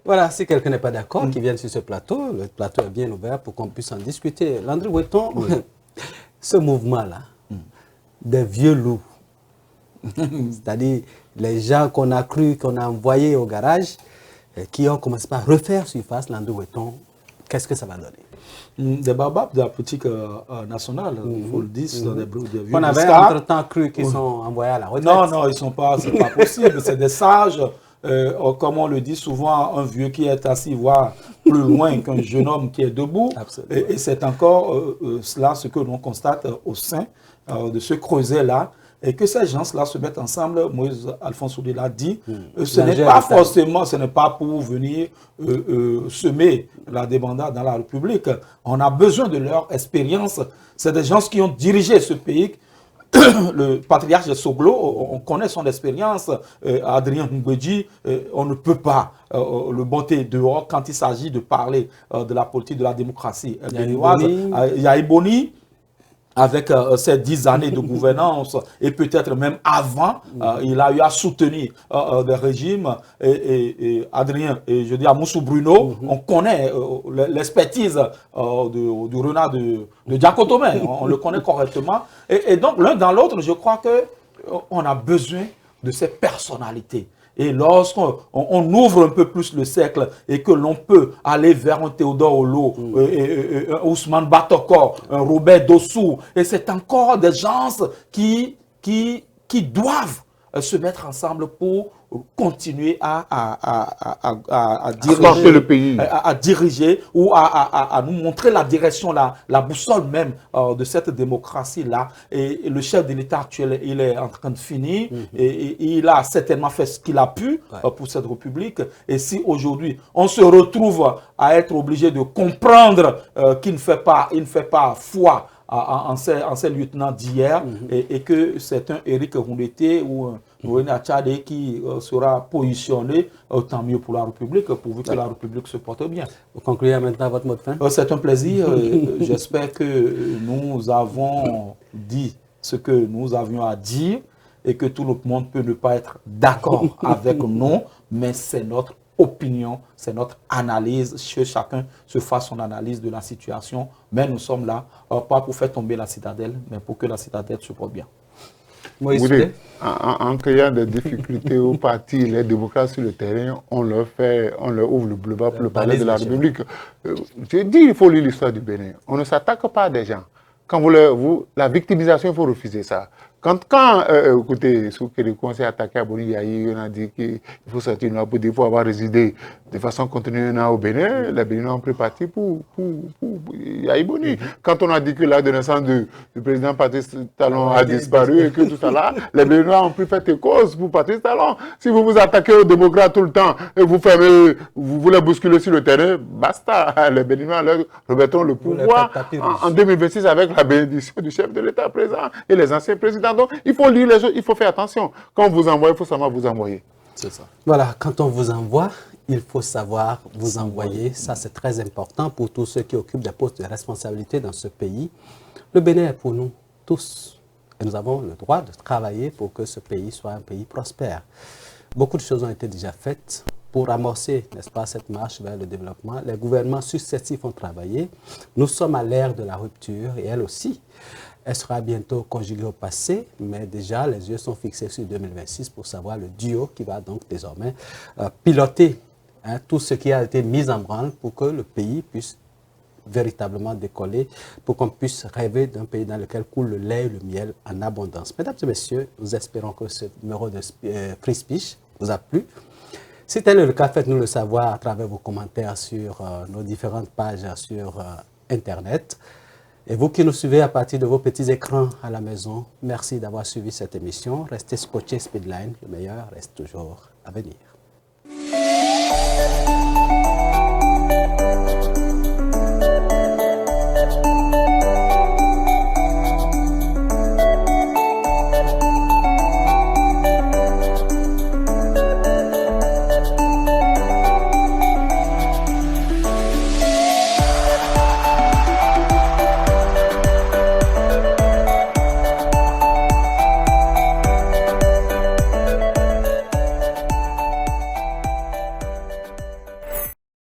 Voilà, si quelqu'un n'est pas d'accord, qu'il vienne sur ce plateau, le plateau est bien ouvert pour qu'on puisse en discuter. Landry Weton, ce mouvement-là, des vieux loups, c'est-à-dire les gens qu'on a cru, qu'on a envoyés au garage, qui ont commencé par refaire surface, Landry Weton, qu'est-ce que ça va donner? Des baobabs de la politique nationale, il faut le dire, ce sont des vieux on avait entre-temps cru qu'ils sont envoyés à la retraite. Non, ils ne sont pas, c'est pas possible, c'est des sages. Comme on le dit souvent, un vieux qui est assis voit plus loin qu'un jeune homme qui est debout. Et c'est encore cela ce que l'on constate au sein de ce creuset-là. Et que ces gens-là se mettent ensemble, Moïse Alphonse Oudé l'a dit, ce n'est pas forcément, ce n'est pas pour venir semer la débandade dans la République. On a besoin de leur expérience. C'est des gens qui ont dirigé ce pays. Le patriarche de Soglo, on connaît son expérience. Adrien Mbedji, on ne peut pas le botter dehors quand il s'agit de parler de la politique de la démocratie béninoise. Yahi Boni, avec ces 10 années de gouvernance, et peut-être même avant, il a eu à soutenir des régimes. Et Adrien, et je dis à Moussou Bruno, on connaît l'expertise du renard de Diakotomé, on le connaît correctement. Et donc, l'un dans l'autre, je crois qu'on a besoin de ces personnalités. Et lorsqu'on ouvre un peu plus le cercle et que l'on peut aller vers un Théodore Olo, un Ousmane Batokor, un Robert Dossou, et c'est encore des gens qui doivent se mettre ensemble pour continuer à diriger le pays, à diriger ou à nous montrer la direction, la boussole même de cette démocratie-là. Et le chef de l'État actuel, il est en train de finir et il a certainement fait ce qu'il a pu pour cette République. Et si aujourd'hui, on se retrouve à être obligé de comprendre qu'il ne fait pas foi en ces lieutenants d'hier et que c'est un Éric Roundété ou un René Achadé qui sera positionné, tant mieux pour la République, pourvu que la République se porte bien. Vous concluez maintenant votre mot de fin? C'est un plaisir. J'espère que nous avons dit ce que nous avions à dire et que tout le monde peut ne pas être d'accord avec nous, mais c'est notre opinion, c'est notre analyse, que chacun se fasse son analyse de la situation. Mais nous sommes là, pas pour faire tomber la citadelle, mais pour que la citadelle se porte bien. Moïse, en créant des difficultés aux partis, les démocrates sur le terrain, on leur ouvre le boulevard pour le palais de la République. Je dis, il faut lire l'histoire du Bénin. On ne s'attaque pas à des gens. Quand la victimisation, il faut refuser ça. Écoutez, ce que le conseil a attaqué à Boni Yahi, on a dit qu'il faut sortir une loi pour faut avoir résidé de façon continue au Bénin. Les Béninois ont pris parti pour Yahi Boni. Quand on a dit que l'acte de naissance du président Patrice Talon a disparu et que tout ça là, les Béninois ont pris fait cause pour Patrice Talon. Si vous vous attaquez aux démocrates tout le temps et vous voulez bousculer sur le terrain, basta. Les Béninois leur remettront le pouvoir en 2026 avec la bénédiction du chef de l'État présent et les anciens présidents. Donc, il faut lire les choses, il faut faire attention. Quand on vous envoie, il faut savoir vous envoyer. C'est ça. Voilà, quand on vous envoie, il faut savoir vous envoyer. Ça, c'est très important pour tous ceux qui occupent des postes de responsabilité dans ce pays. Le Bénin est pour nous tous. Et nous avons le droit de travailler pour que ce pays soit un pays prospère. Beaucoup de choses ont été déjà faites pour amorcer, n'est-ce pas, cette marche vers le développement. Les gouvernements successifs ont travaillé. Nous sommes à l'ère de la rupture et elle aussi. Elle sera bientôt conjuguée au passé, mais déjà les yeux sont fixés sur 2026 pour savoir le duo qui va donc désormais piloter tout ce qui a été mis en branle pour que le pays puisse véritablement décoller, pour qu'on puisse rêver d'un pays dans lequel coule le lait et le miel en abondance. Mesdames et messieurs, nous espérons que ce numéro de Free Speech vous a plu. Si tel est le cas, faites-nous le savoir à travers vos commentaires sur nos différentes pages sur Internet. Et vous qui nous suivez à partir de vos petits écrans à la maison, merci d'avoir suivi cette émission. Restez scotchés Speedline, le meilleur reste toujours à venir.